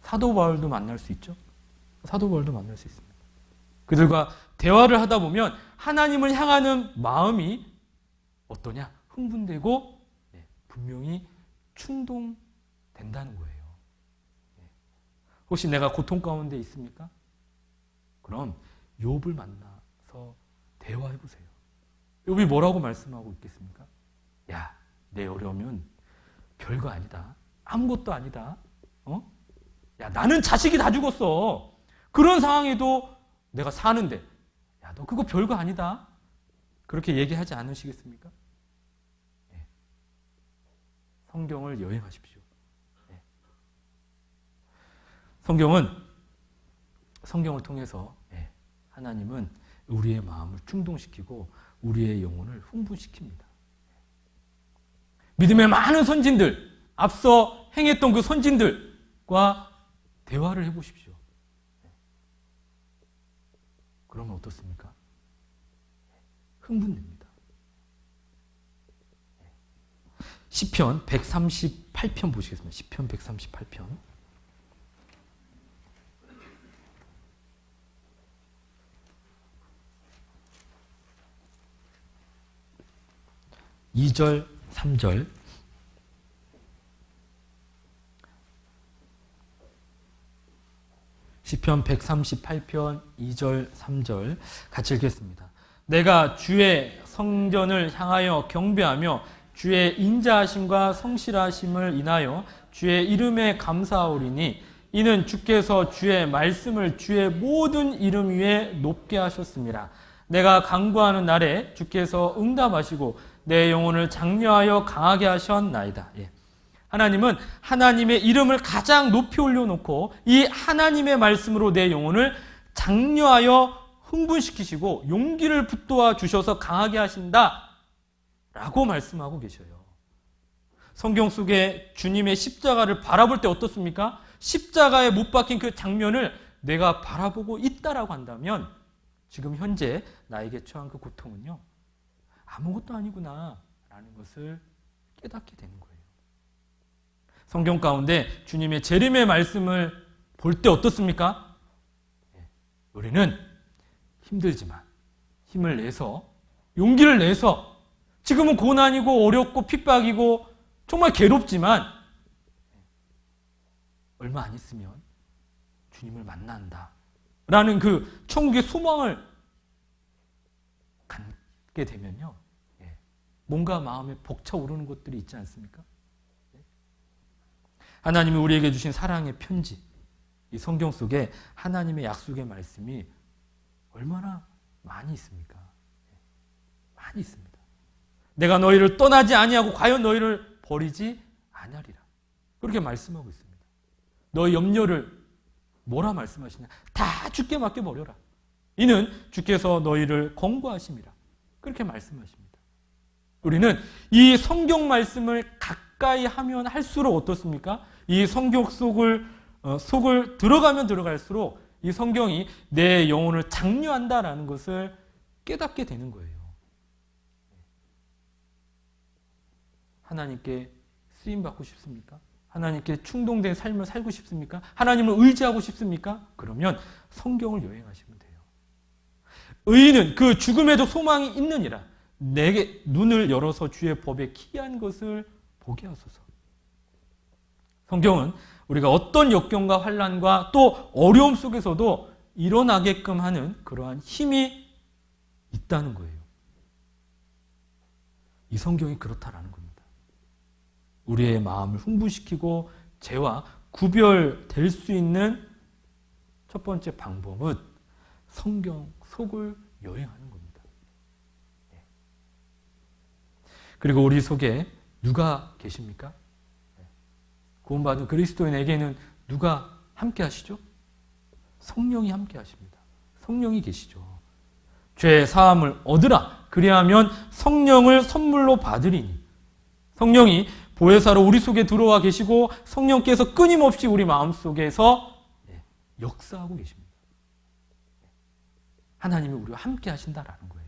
사도 바울도 만날 수 있죠. 사도 바울도 만날 수 있습니다. 그들과 대화를 하다 보면 하나님을 향하는 마음이 어떠냐? 흥분되고 분명히 충동된다는 거예요. 혹시 내가 고통 가운데 있습니까? 그럼 욥을 만나서 대화해 보세요. 욥이 뭐라고 말씀하고 있겠습니까? 야, 내 어려우면 별거 아니다. 아무것도 아니다. 야, 나는 자식이 다 죽었어. 그런 상황에도 내가 사는데, 야, 너 그거 별거 아니다. 그렇게 얘기하지 않으시겠습니까? 성경을 여행하십시오. 성경을 통해서 하나님은 우리의 마음을 충동시키고 우리의 영혼을 흥분시킵니다. 믿음의 많은 선진들, 앞서 행했던 그 선진들과 대화를 해보십시오. 그러면 어떻습니까? 흥분됩니다. 시편 138편 보시겠습니다. 시편 138편. 2절, 3절. 시편 138편 2절, 3절 같이 읽겠습니다. 내가 주의 성전을 향하여 경배하며 주의 인자하심과 성실하심을 인하여 주의 이름에 감사하오리니 이는 주께서 주의 말씀을 주의 모든 이름 위에 높게 하셨습니다. 내가 간구하는 날에 주께서 응답하시고 내 영혼을 장려하여 강하게 하셨나이다. 하나님은 하나님의 이름을 가장 높이 올려놓고 이 하나님의 말씀으로 내 영혼을 장려하여 흥분시키시고 용기를 붙도와 주셔서 강하게 하신다 라고 말씀하고 계셔요. 성경 속에 주님의 십자가를 바라볼 때 어떻습니까? 십자가에 못 박힌 그 장면을 내가 바라보고 있다라고 한다면 지금 현재 나에게 처한 그 고통은요, 아무것도 아니구나 라는 것을 깨닫게 되는 거예요. 성경 가운데 주님의 재림의 말씀을 볼 때 어떻습니까? 우리는 힘들지만 힘을 내서, 용기를 내서, 지금은 고난이고 어렵고 핍박이고 정말 괴롭지만 얼마 안 있으면 주님을 만난다 라는 그 천국의 소망을 갖게 되면요, 뭔가 마음에 벅차오르는 것들이 있지 않습니까? 하나님이 우리에게 주신 사랑의 편지, 이 성경 속에 하나님의 약속의 말씀이 얼마나 많이 있습니까? 많이 있습니다. 내가 너희를 떠나지 아니하고 과연 너희를 버리지 아니하리라. 그렇게 말씀하고 있습니다. 너희 염려를 뭐라 말씀하시냐? 다 주께 맡겨버려라. 이는 주께서 너희를 권고하심이라. 그렇게 말씀하십니다. 우리는 이 성경 말씀을 가까이 하면 할수록 어떻습니까? 이 성경 속을 들어가면 들어갈수록 이 성경이 내 영혼을 장려한다라는 것을 깨닫게 되는 거예요. 하나님께 쓰임받고 싶습니까? 하나님께 충동된 삶을 살고 싶습니까? 하나님을 의지하고 싶습니까? 그러면 성경을 여행하시면 돼요. 의인은 그 죽음에도 소망이 있느니라. 내게 눈을 열어서 주의 법에 기이한 것을 보게 하소서. 성경은 우리가 어떤 역경과 환난과 또 어려움 속에서도 일어나게끔 하는 그러한 힘이 있다는 거예요. 이 성경이 그렇다라는 겁니다. 우리의 마음을 흥분시키고 죄와 구별될 수 있는 첫 번째 방법은 성경 속을 여행하는 겁니다. 그리고 우리 속에 누가 계십니까? 구원받은 그리스도인에게는 누가 함께 하시죠? 성령이 함께 하십니다. 성령이 계시죠. 죄 사함을 얻으라. 그리하면 성령을 선물로 받으리니. 성령이 보혜사로 우리 속에 들어와 계시고 성령께서 끊임없이 우리 마음속에서 역사하고 계십니다. 하나님이 우리와 함께 하신다라는 거예요.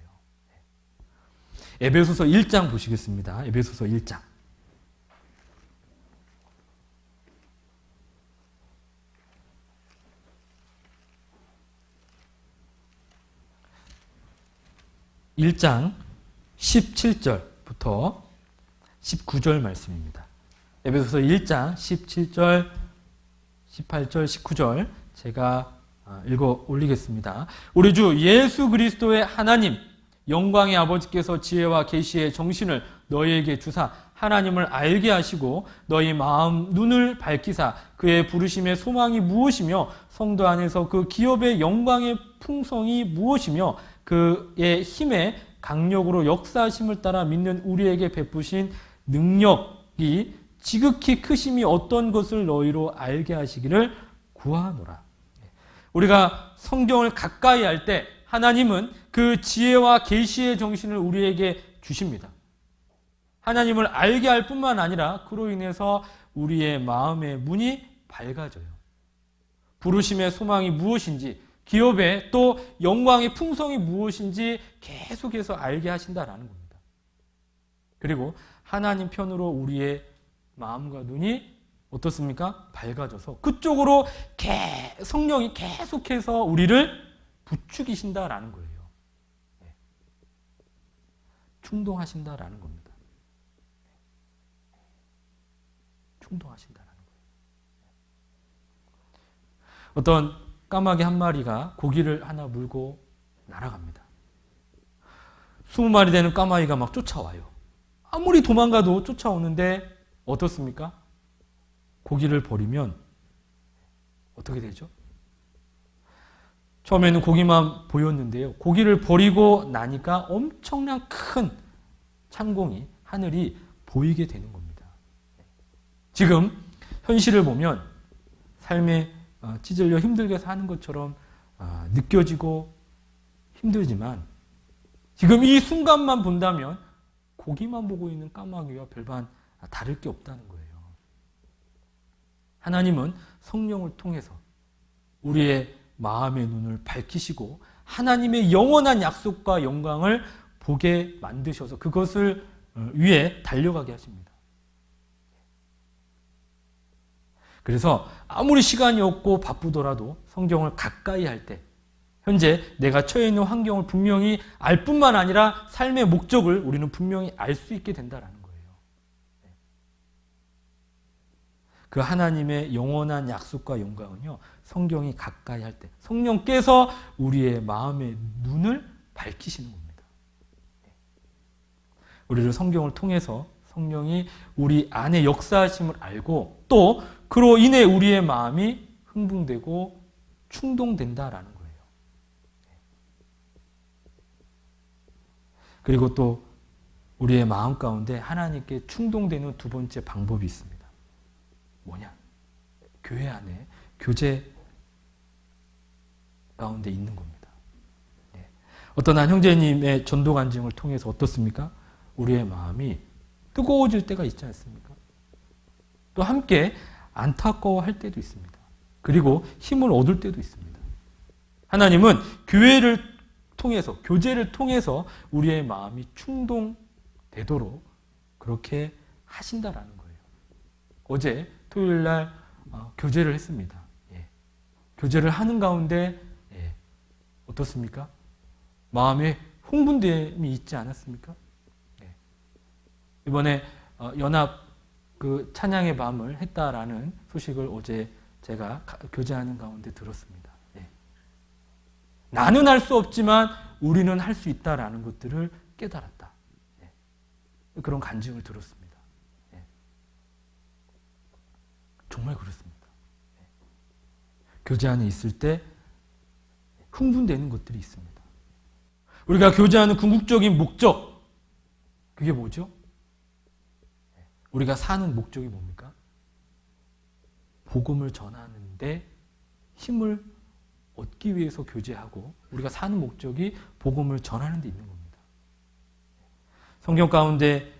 에베소서 1장 보시겠습니다. 에베소서 1장. (1장) 17절부터 19절 말씀입니다. 에베소서 1장 17절, 18절, 19절 제가 읽어 올리겠습니다. 우리 주 예수 그리스도의 하나님 영광의 아버지께서 지혜와 계시의 정신을 너희에게 주사 하나님을 알게 하시고 너희 마음 눈을 밝히사 그의 부르심의 소망이 무엇이며 성도 안에서 그 기업의 영광의 풍성이 무엇이며 그의 힘의 강력으로 역사하심을 따라 믿는 우리에게 베푸신 능력이 지극히 크심이 어떤 것을 너희로 알게 하시기를 구하노라. 우리가 성경을 가까이 할 때 하나님은 그 지혜와 계시의 정신을 우리에게 주십니다. 하나님을 알게 할 뿐만 아니라 그로 인해서 우리의 마음의 문이 밝아져요. 부르심의 소망이 무엇인지, 기업의 또 영광의 풍성이 무엇인지 계속해서 알게 하신다라는 겁니다. 그리고 하나님 편으로 우리의 마음과 눈이 어떻습니까? 밝아져서 그쪽으로 성령이 계속해서 우리를 부추기신다라는 거예요. 충동하신다라는 겁니다. 충동하신다라는 거예요. 어떤 까마귀 한 마리가 고기를 하나 물고 날아갑니다. 20마리 되는 까마귀가 막 쫓아와요. 아무리 도망가도 쫓아오는데 어떻습니까? 고기를 버리면 어떻게 되죠? 처음에는 고기만 보였는데요. 고기를 버리고 나니까 엄청난 큰 창공이, 하늘이 보이게 되는 겁니다. 지금 현실을 보면 삶에 찌들려 힘들게 사는 것처럼 느껴지고 힘들지만 지금 이 순간만 본다면 고기만 보고 있는 까마귀와 별반 다를 게 없다는 거예요. 하나님은 성령을 통해서 우리의 마음의 눈을 밝히시고 하나님의 영원한 약속과 영광을 보게 만드셔서 그것을 위해 달려가게 하십니다. 그래서 아무리 시간이 없고 바쁘더라도 성경을 가까이 할 때, 현재 내가 처해 있는 환경을 분명히 알 뿐만 아니라 삶의 목적을 우리는 분명히 알 수 있게 된다는 거예요. 그 하나님의 영원한 약속과 영광은요, 성경이 가까이 할 때 성령께서 우리의 마음의 눈을 밝히시는 겁니다. 우리를 성경을 통해서 성령이 우리 안에 역사하심을 알고 또 그로 인해 우리의 마음이 흥분되고 충동된다라는 거예요. 그리고 또 우리의 마음 가운데 하나님께 충동되는 두 번째 방법이 있습니다. 뭐냐? 교회 안에 교제 가운데 있는 겁니다. 어떤 한 형제님의 전도 간증을 통해서 어떻습니까? 우리의 마음이 뜨거워질 때가 있지 않습니까? 또 함께 안타까워할 때도 있습니다. 그리고 힘을 얻을 때도 있습니다. 하나님은 교회를 통해서, 교제를 통해서 우리의 마음이 충동되도록 그렇게 하신다라는 거예요. 어제 토요일 날 교제를 했습니다. 교제를 하는 가운데 어떻습니까? 마음에 흥분됨이 있지 않았습니까? 이번에 연합 그 찬양의 밤을 했다라는 소식을 어제 제가 교제하는 가운데 들었습니다. 나는 할 수 없지만 우리는 할 수 있다라는 것들을 깨달았다. 그런 간증을 들었습니다. 정말 그렇습니다. 교제 안에 있을 때 흥분되는 것들이 있습니다. 우리가 교제하는 궁극적인 목적, 그게 뭐죠? 우리가 사는 목적이 뭡니까? 복음을 전하는데 힘을 얻기 위해서 교제하고 우리가 사는 목적이 복음을 전하는 데 있는 겁니다. 성경 가운데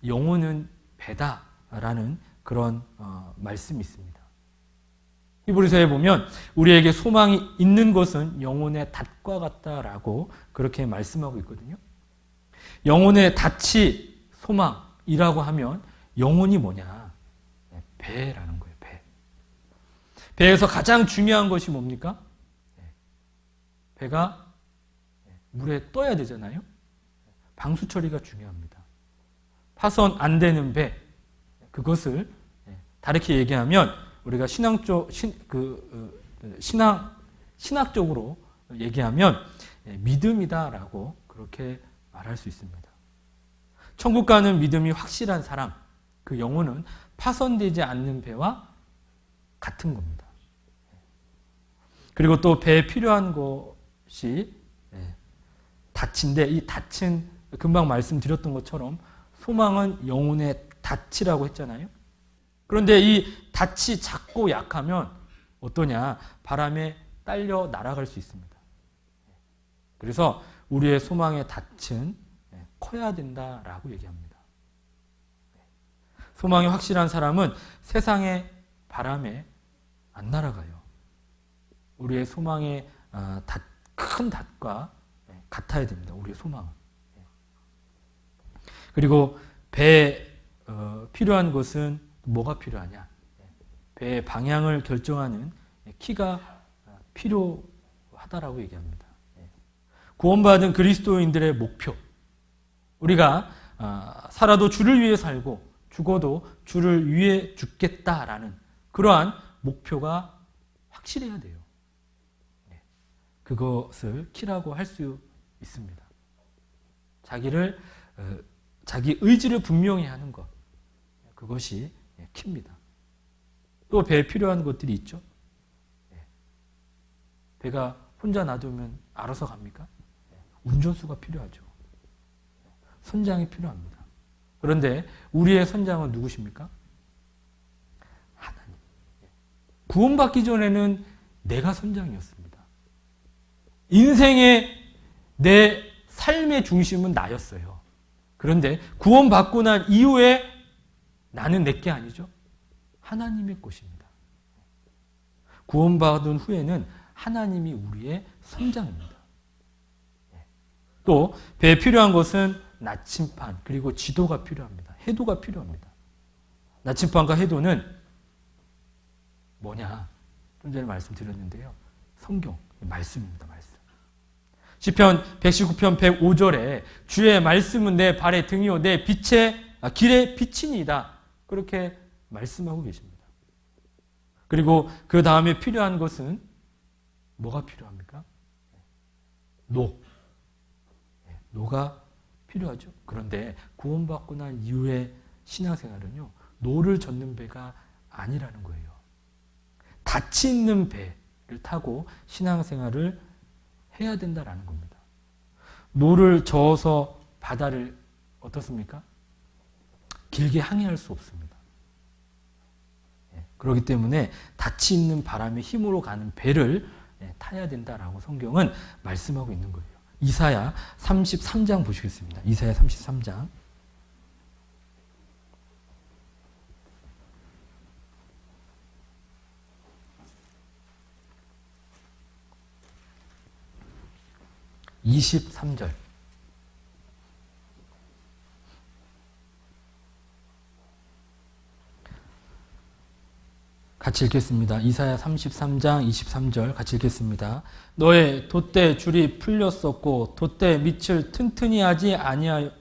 영혼은 배다라는 그런 말씀이 있습니다. 히브리서에 보면 우리에게 소망이 있는 것은 영혼의 닷과 같다라고 그렇게 말씀하고 있거든요. 영혼의 닷이 소망이라고 하면 영혼이 뭐냐? 배라는 거예요. 배. 배에서 가장 중요한 것이 뭡니까? 배가 물에 떠야 되잖아요. 방수 처리가 중요합니다. 파손 안 되는 배, 그것을 다르게 얘기하면 우리가 신학적으로 얘기하면 믿음이다라고 그렇게 말할 수 있습니다. 천국 가는 믿음이 확실한 사람, 그 영혼은 파손되지 않는 배와 같은 겁니다. 그리고 또 배에 필요한 것이 닻인데, 이 닻은 금방 말씀드렸던 것처럼 소망은 영혼의 닻이라고 했잖아요. 그런데 이 닻이 작고 약하면 어떠냐? 바람에 딸려 날아갈 수 있습니다. 그래서 우리의 소망의 닻은 커야 된다라고 얘기합니다. 소망이 확실한 사람은 세상의 바람에 안 날아가요. 우리의 소망의 큰 닷과 같아야 됩니다. 우리의 소망은. 그리고 배에 필요한 것은 뭐가 필요하냐? 배의 방향을 결정하는 키가 필요하다라고 얘기합니다. 구원받은 그리스도인들의 목표. 우리가 살아도 주를 위해 살고 죽어도 주를 위해 죽겠다라는 그러한 목표가 확실해야 돼요. 그것을 키라고 할 수 있습니다. 자기 의지를 분명히 하는 것, 그것이 키입니다. 또 배에 필요한 것들이 있죠. 배가 혼자 놔두면 알아서 갑니까? 운전수가 필요하죠. 선장이 필요합니다. 그런데 우리의 선장은 누구십니까? 하나님. 구원받기 전에는 내가 선장이었습니다. 인생의 내 삶의 중심은 나였어요. 그런데 구원받고 난 이후에 나는 내게 아니죠. 하나님의 것입니다. 구원받은 후에는 하나님이 우리의 선장입니다. 또 배에 필요한 것은 나침판 그리고 지도가 필요합니다. 해도가 필요합니다. 나침판과 해도는 뭐냐? 좀 전에 말씀드렸는데요. 성경, 말씀입니다. 말씀. 시편 119편 105절에 주의 말씀은 내 발의 등이요 내 길의 빛이니이다. 그렇게 말씀하고 계십니다. 그리고 그 다음에 필요한 것은 뭐가 필요합니까? 노가 필요하죠. 그런데 구원받고 난 이후의 신앙생활은요. 노를 젓는 배가 아니라는 거예요. 닻이 있는 배를 타고 신앙생활을 해야 된다라는 겁니다. 노를 저어서 바다를 어떻습니까? 길게 항해할 수 없습니다. 그렇기 때문에 닻이 있는 바람의 힘으로 가는 배를 타야 된다라고 성경은 말씀하고 있는 거예요. 이사야 33장 보시겠습니다. 이사야 33장. (23절) 같이 읽겠습니다. 이사야 33장 23절 같이 읽겠습니다. 너의 돛대 줄이 풀렸었고 돛대 밑을 튼튼히 하지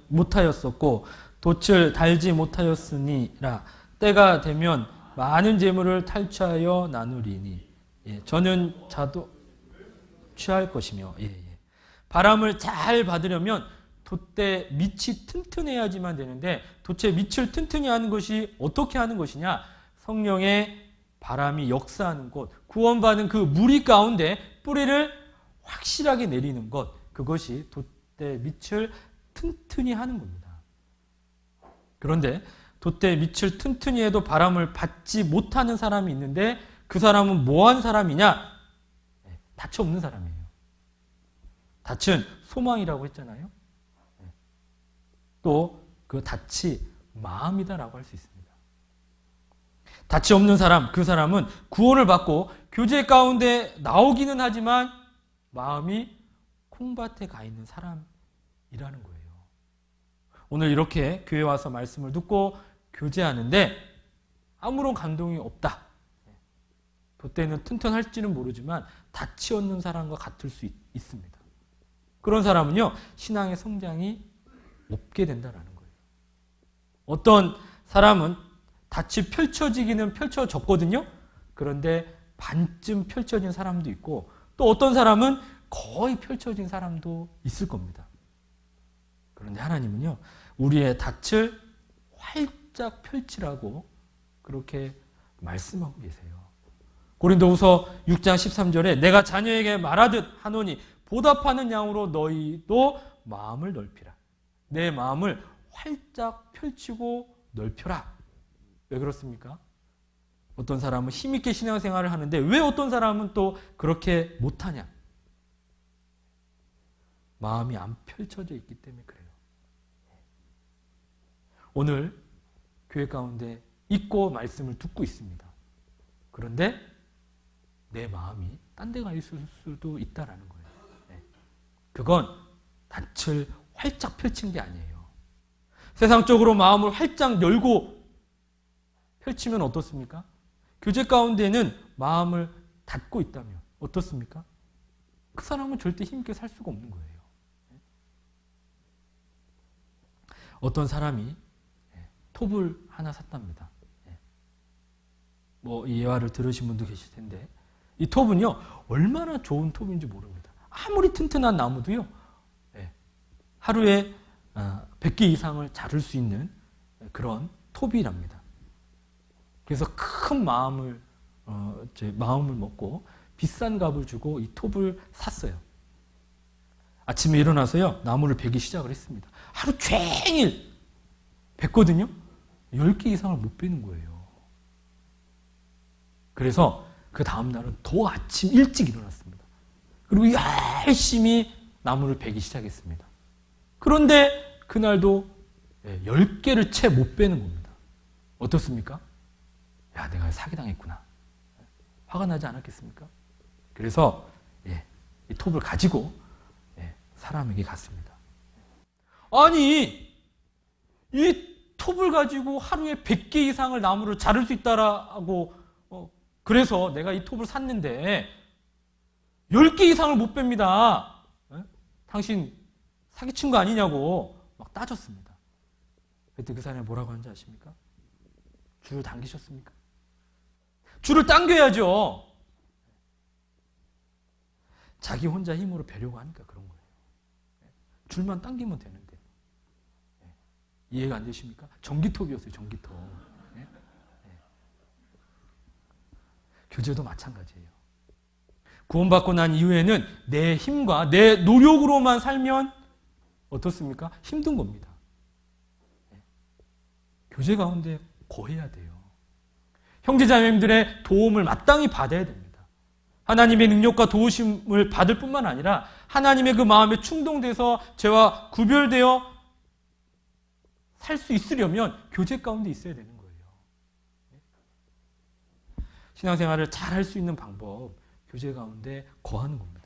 못하였었고 돛을 달지 못하였으니라. 때가 되면 많은 재물을 탈취하여 나누리니 저는 자도 취할 것이며 바람을 잘 받으려면 돛대 밑이 튼튼해야지만 되는데 돛의 밑을 튼튼히 하는 것이 어떻게 하는 것이냐? 성령의 바람이 역사하는 곳, 구원받은 그 무리 가운데 뿌리를 확실하게 내리는 것, 그것이 돛대 밑을 튼튼히 하는 겁니다. 그런데 돛대 밑을 튼튼히 해도 바람을 받지 못하는 사람이 있는데 그 사람은 뭐한 사람이냐? 닻이 없는 사람이에요. 닻은 소망이라고 했잖아요. 또 그 닻이 마음이다라고 할 수 있습니다. 닻이 없는 사람, 그 사람은 구원을 받고 교제 가운데 나오기는 하지만 마음이 콩밭에 가 있는 사람이라는 거예요. 오늘 이렇게 교회 와서 말씀을 듣고 교제하는데 아무런 감동이 없다. 돛대는 튼튼할지는 모르지만 닻이 없는 사람과 같을 수 있습니다. 그런 사람은요, 신앙의 성장이 없게 된다는 거예요. 어떤 사람은 닻이 펼쳐지기는 펼쳐졌거든요. 그런데 반쯤 펼쳐진 사람도 있고 또 어떤 사람은 거의 펼쳐진 사람도 있을 겁니다. 그런데 하나님은요, 우리의 닻을 활짝 펼치라고 그렇게 말씀하고 계세요. 고린도후서 6장 13절에 내가 자녀에게 말하듯 하노니 보답하는 양으로 너희도 마음을 넓히라. 내 마음을 활짝 펼치고 넓혀라. 왜 그렇습니까? 어떤 사람은 힘있게 신앙생활을 하는데 왜 어떤 사람은 또 그렇게 못하냐? 마음이 안 펼쳐져 있기 때문에 그래요. 오늘 교회 가운데 있고 말씀을 듣고 있습니다. 그런데 내 마음이 딴 데 가 있을 수도 있다라는 거예요. 그건 닻을 활짝 펼친 게 아니에요. 세상적으로 마음을 활짝 열고 펼치면 어떻습니까? 교제 가운데는 마음을 닫고 있다면 어떻습니까? 그 사람은 절대 힘있게 살 수가 없는 거예요. 어떤 사람이 톱을 하나 샀답니다. 이 예화를 들으신 분도 계실 텐데 이 톱은요 얼마나 좋은 톱인지 모릅니다. 아무리 튼튼한 나무도요 하루에 100개 이상을 자를 수 있는 그런 톱이랍니다. 그래서 큰 마음을 먹고 비싼 값을 주고 이 톱을 샀어요. 아침에 일어나서요 나무를 베기 시작을 했습니다. 하루 종일 뱄거든요. 10개 이상을 못 베는 거예요. 그래서 그 다음 날은 더 아침 일찍 일어났습니다. 그리고 열심히 나무를 베기 시작했습니다. 그런데 그날도 10개를 채 못 베는 겁니다. 어떻습니까? 야, 내가 사기당했구나. 화가 나지 않았겠습니까? 그래서 이 톱을 가지고 사람에게 갔습니다. 아니, 이 톱을 가지고 하루에 100개 이상을 나무를 자를 수 있다라고 그래서 내가 이 톱을 샀는데 10개 이상을 못 뺍니다. 당신 사기친 거 아니냐고 막 따졌습니다. 그때 그 사람이 뭐라고 하는지 아십니까? 줄을 당기셨습니까? 줄을 당겨야죠. 자기 혼자 힘으로 베려고 하니까 그런 거예요. 줄만 당기면 되는데. 이해가 안 되십니까? 전기톱이었어요, 전기톱. 교제도 마찬가지예요. 구원받고 난 이후에는 내 힘과 내 노력으로만 살면 어떻습니까? 힘든 겁니다. 교제 가운데 거해야 돼요. 형제자매님들의 도움을 마땅히 받아야 됩니다. 하나님의 능력과 도우심을 받을 뿐만 아니라 하나님의 그 마음에 충동돼서 죄와 구별되어 살 수 있으려면 교제 가운데 있어야 되는 거예요. 신앙생활을 잘 할 수 있는 방법, 교제 가운데 거하는 겁니다.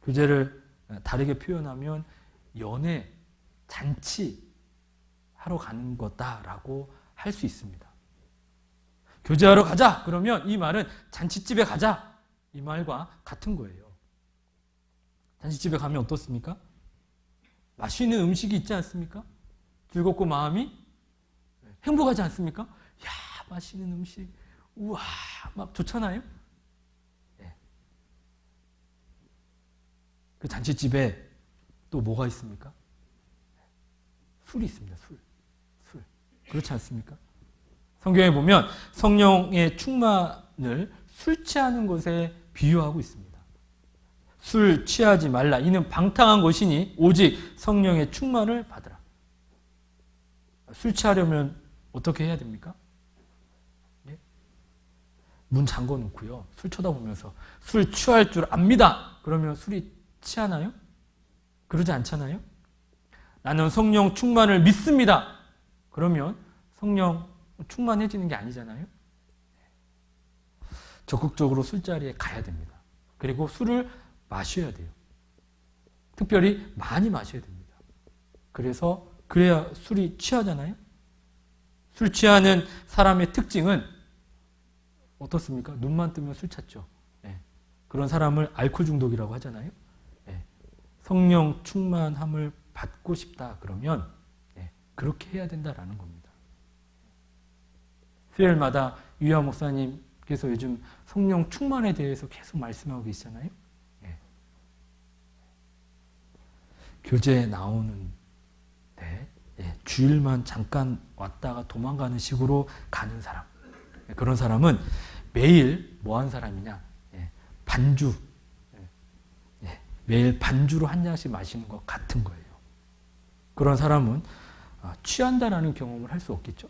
교제를 다르게 표현하면 연애, 잔치 하러 가는 거다라고 할 수 있습니다. 교제하러 가자 그러면 이 말은 잔치집에 가자 이 말과 같은 거예요. 잔치집에 가면 어떻습니까? 맛있는 음식이 있지 않습니까? 즐겁고 마음이 행복하지 않습니까? 야, 맛있는 음식, 우와, 막 좋잖아요? 네. 그 잔치집에 또 뭐가 있습니까? 술이 있습니다, 술. 그렇지 않습니까? 성경에 보면 성령의 충만을 술 취하는 것에 비유하고 있습니다. 술 취하지 말라. 이는 방탕한 것이니 오직 성령의 충만을 받으라. 술 취하려면 어떻게 해야 됩니까? 예? 문 잠궈 놓고요. 술 쳐다보면서 술 취할 줄 압니다. 그러면 술이 취하나요? 그러지 않잖아요? 나는 성령 충만을 믿습니다. 그러면 성령 충만해지는 게 아니잖아요? 적극적으로 술자리에 가야 됩니다. 그리고 술을 마셔야 돼요. 특별히 많이 마셔야 됩니다. 그래야 술이 취하잖아요? 술 취하는 사람의 특징은 어떻습니까? 눈만 뜨면 술 찾죠. 네. 그런 사람을 알코올 중독이라고 하잖아요? 네. 성령 충만함을 받고 싶다 그러면 그렇게 해야 된다라는 겁니다. 수요일마다 유아 목사님께서 요즘 성령 충만에 대해서 계속 말씀하고 계시잖아요. 교제에 나오는데 주일만 잠깐 왔다가 도망가는 식으로 가는 사람. 그런 사람은 매일 뭐 한 사람이냐? 반주. 매일 반주로 한 잔씩 마시는 것 같은 거예요. 그런 사람은 취한다라는 경험을 할 수 없겠죠.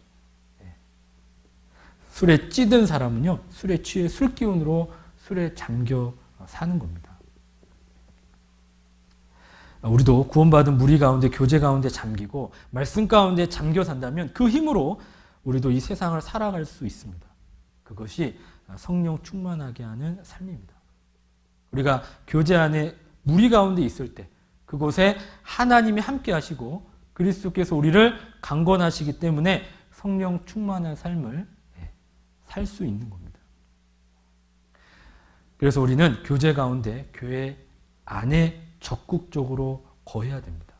술에 찌든 사람은요, 술에 취해 술 기운으로 술에 잠겨 사는 겁니다. 우리도 구원받은 무리 가운데 교제 가운데 잠기고 말씀 가운데 잠겨 산다면 그 힘으로 우리도 이 세상을 살아갈 수 있습니다. 그것이 성령 충만하게 하는 삶입니다. 우리가 교제 안에 무리 가운데 있을 때 그곳에 하나님이 함께 하시고 그리스도께서 우리를 강권하시기 때문에 성령 충만한 삶을 살 수 있는 겁니다. 그래서 우리는 교제 가운데 교회 안에 적극적으로 거해야 됩니다.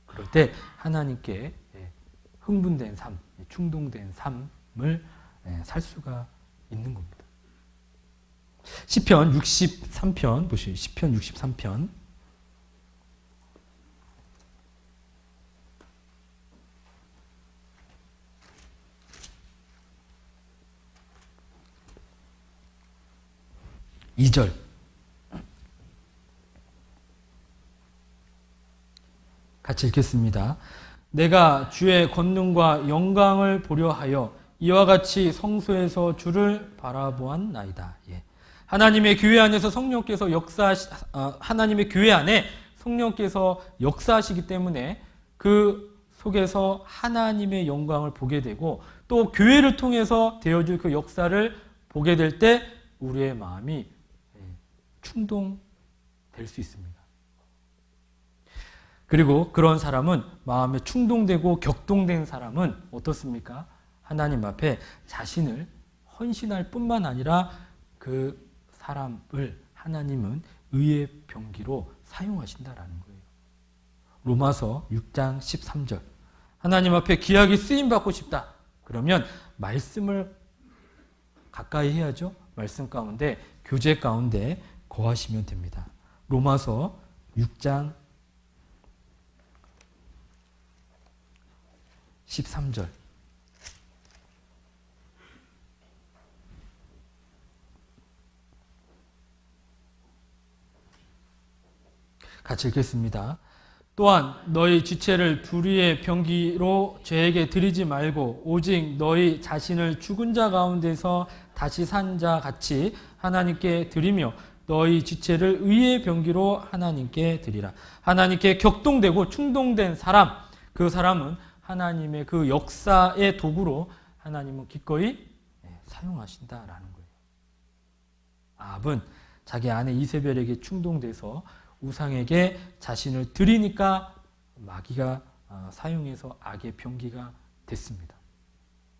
그럴 때 하나님께 흥분된 삶, 충동된 삶을 살 수가 있는 겁니다. 시편 63편 보시죠. 시편 63편 2절 같이 읽겠습니다. 내가 주의 권능과 영광을 보려 하여 이와 같이 성소에서 주를 바라보았나이다. 하나님의 교회 안에서 성령께서 하나님의 교회 안에 성령께서 역사하시기 때문에 그 속에서 하나님의 영광을 보게 되고 또 교회를 통해서 되어질 그 역사를 보게 될 때 우리의 마음이 충동될 수 있습니다. 그리고 그런 사람은 마음에 충동되고 격동된 사람은 어떻습니까? 하나님 앞에 자신을 헌신할 뿐만 아니라 그 사람을 하나님은 의의 병기로 사용하신다라는 거예요. 로마서 6장 13절. 하나님 앞에 귀하게 쓰임받고 싶다. 그러면 말씀을 가까이 해야죠. 말씀 가운데, 교제 가운데 거하시면 됩니다. 로마서 6장 13절. 같이 읽겠습니다. 또한 너희 지체를 불의의 병기로 죄에게 드리지 말고 오직 너희 자신을 죽은 자 가운데서 다시 산 자 같이 하나님께 드리며 너희 지체를 의의 병기로 하나님께 드리라. 하나님께 격동되고 충동된 사람, 그 사람은 하나님의 그 역사의 도구로 하나님은 기꺼이 사용하신다라는 거예요. 아합은 자기 아내 이세벨에게 충동돼서 우상에게 자신을 드리니까 마귀가 사용해서 악의 병기가 됐습니다.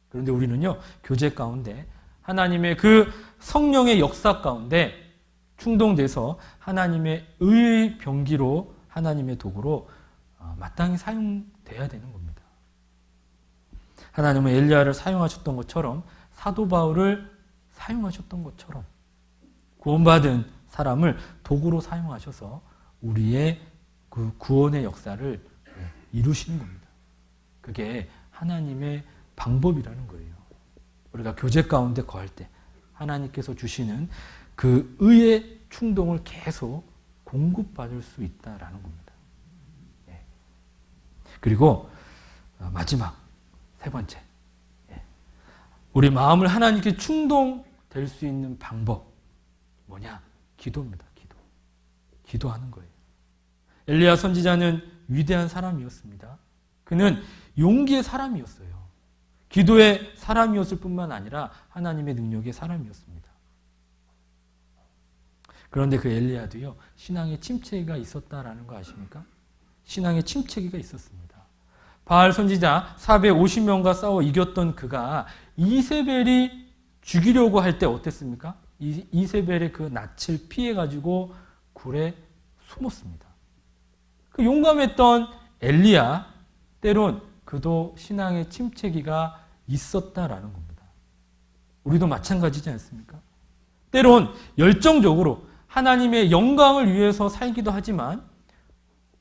그런데 우리는요, 교제 가운데 하나님의 그 성령의 역사 가운데 충동돼서 하나님의 의의 병기로, 하나님의 도구로 마땅히 사용돼야 되는 겁니다. 하나님은 엘리야를 사용하셨던 것처럼, 사도 바울을 사용하셨던 것처럼 구원받은 사람을 도구로 사용하셔서 우리의 그 구원의 역사를 이루시는 겁니다. 그게 하나님의 방법이라는 거예요. 우리가 교제 가운데 거할 때 하나님께서 주시는 그 의의 충동을 계속 공급받을 수 있다라는 겁니다. 그리고 마지막 세 번째, 우리 마음을 하나님께 충동될 수 있는 방법 뭐냐? 기도입니다. 기도하는 거예요. 엘리야 선지자는 위대한 사람이었습니다. 그는 용기의 사람이었어요. 기도의 사람이었을 뿐만 아니라 하나님의 능력의 사람이었습니다. 그런데 그 엘리야도요, 신앙의 침체기가 있었다라는 거 아십니까? 신앙의 침체기가 있었습니다. 바알 선지자 450명과 싸워 이겼던 그가 이세벨이 죽이려고 할 때 어땠습니까? 이세벨의 그 낯을 피해가지고 굴에 숨었습니다. 그 용감했던 엘리야, 때론 그도 신앙의 침체기가 있었다라는 겁니다. 우리도 마찬가지지 않습니까? 때론 열정적으로 하나님의 영광을 위해서 살기도 하지만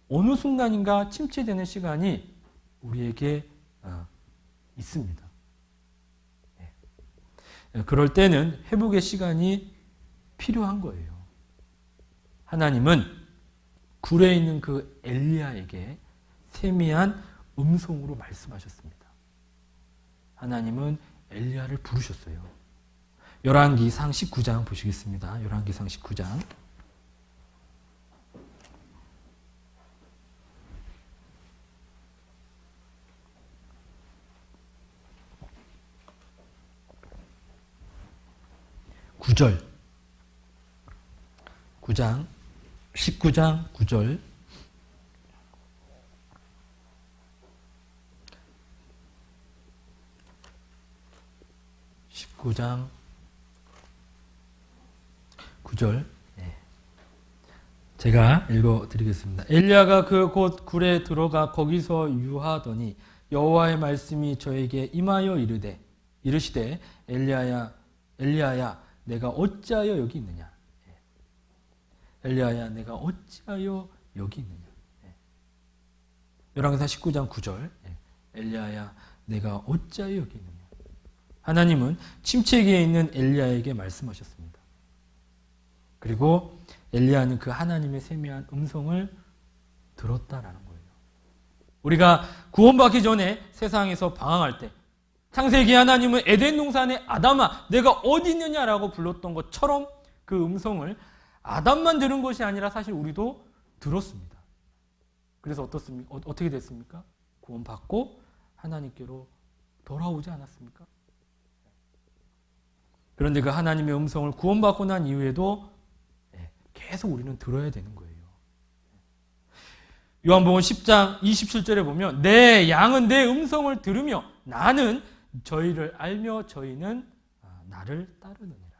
어느 순간인가 침체되는 시간이 우리에게 있습니다. 그럴 때는 회복의 시간이 필요한 거예요. 하나님은 굴에 있는 그 엘리야에게 세미한 음성으로 말씀하셨습니다. 하나님은 엘리야를 부르셨어요. 열왕기상 19장 보시겠습니다. 열왕기상 19장. (9절) 19장 9절. 제가 읽어드리겠습니다. 엘리야가 그 곧 굴에 들어가 거기서 유하더니 여호와의 말씀이 저에게 임하여 이르시되 엘리야야 내가 어찌하여 여기 있느냐. 엘리야야 내가 어찌하여 여기 있느냐. 열왕기상 19장 9절. 엘리야야 내가 어찌하여 여기 있느냐. 하나님은 침체기에 있는 엘리야에게 말씀하셨습니다. 그리고 엘리야는 그 하나님의 세미한 음성을 들었다라는 거예요. 우리가 구원받기 전에 세상에서 방황할 때 창세기 하나님은 에덴 동산의 아담아 내가 어디 있느냐라고 불렀던 것처럼 그 음성을 아담만 들은 것이 아니라 사실 우리도 들었습니다. 그래서 어떻게 됐습니까? 구원받고 하나님께로 돌아오지 않았습니까? 그런데 그 하나님의 음성을 구원받고 난 이후에도 계속 우리는 들어야 되는 거예요. 요한복음 10장 27절에 보면 내 양은 내 음성을 들으며 나는 저희를 알며 저희는 나를 따르느니라.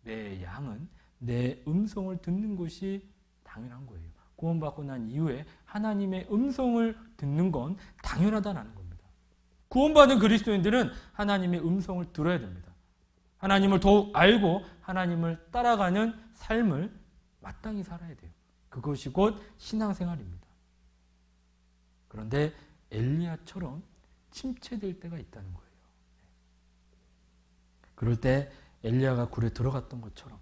내 양은 내 음성을 듣는 것이 당연한 거예요. 구원받고 난 이후에 하나님의 음성을 듣는 건 당연하다는 겁니다. 구원받은 그리스도인들은 하나님의 음성을 들어야 됩니다. 하나님을 더욱 알고 하나님을 따라가는 삶을 마땅히 살아야 돼요. 그것이 곧 신앙생활입니다. 그런데 엘리야처럼 침체될 때가 있다는 거예요. 그럴 때 엘리야가 굴에 들어갔던 것처럼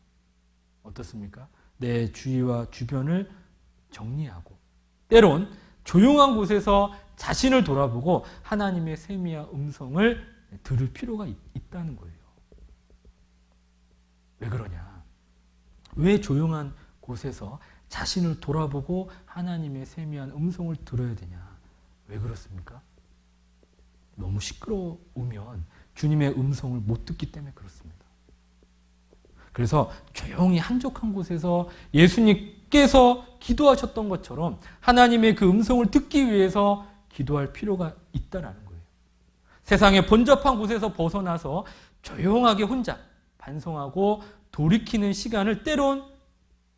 어떻습니까? 내 주위와 주변을 정리하고 때론 조용한 곳에서 자신을 돌아보고 하나님의 세미와 음성을 들을 필요가 있다는 거예요. 왜 그러냐? 왜 조용한 곳에서 자신을 돌아보고 하나님의 세미한 음성을 들어야 되냐? 왜 그렇습니까? 너무 시끄러우면 주님의 음성을 못 듣기 때문에 그렇습니다. 그래서 조용히 한적한 곳에서 예수님께서 기도하셨던 것처럼 하나님의 그 음성을 듣기 위해서 기도할 필요가 있다는 거예요. 세상의 번잡한 곳에서 벗어나서 조용하게 혼자 반성하고 돌이키는 시간을 때론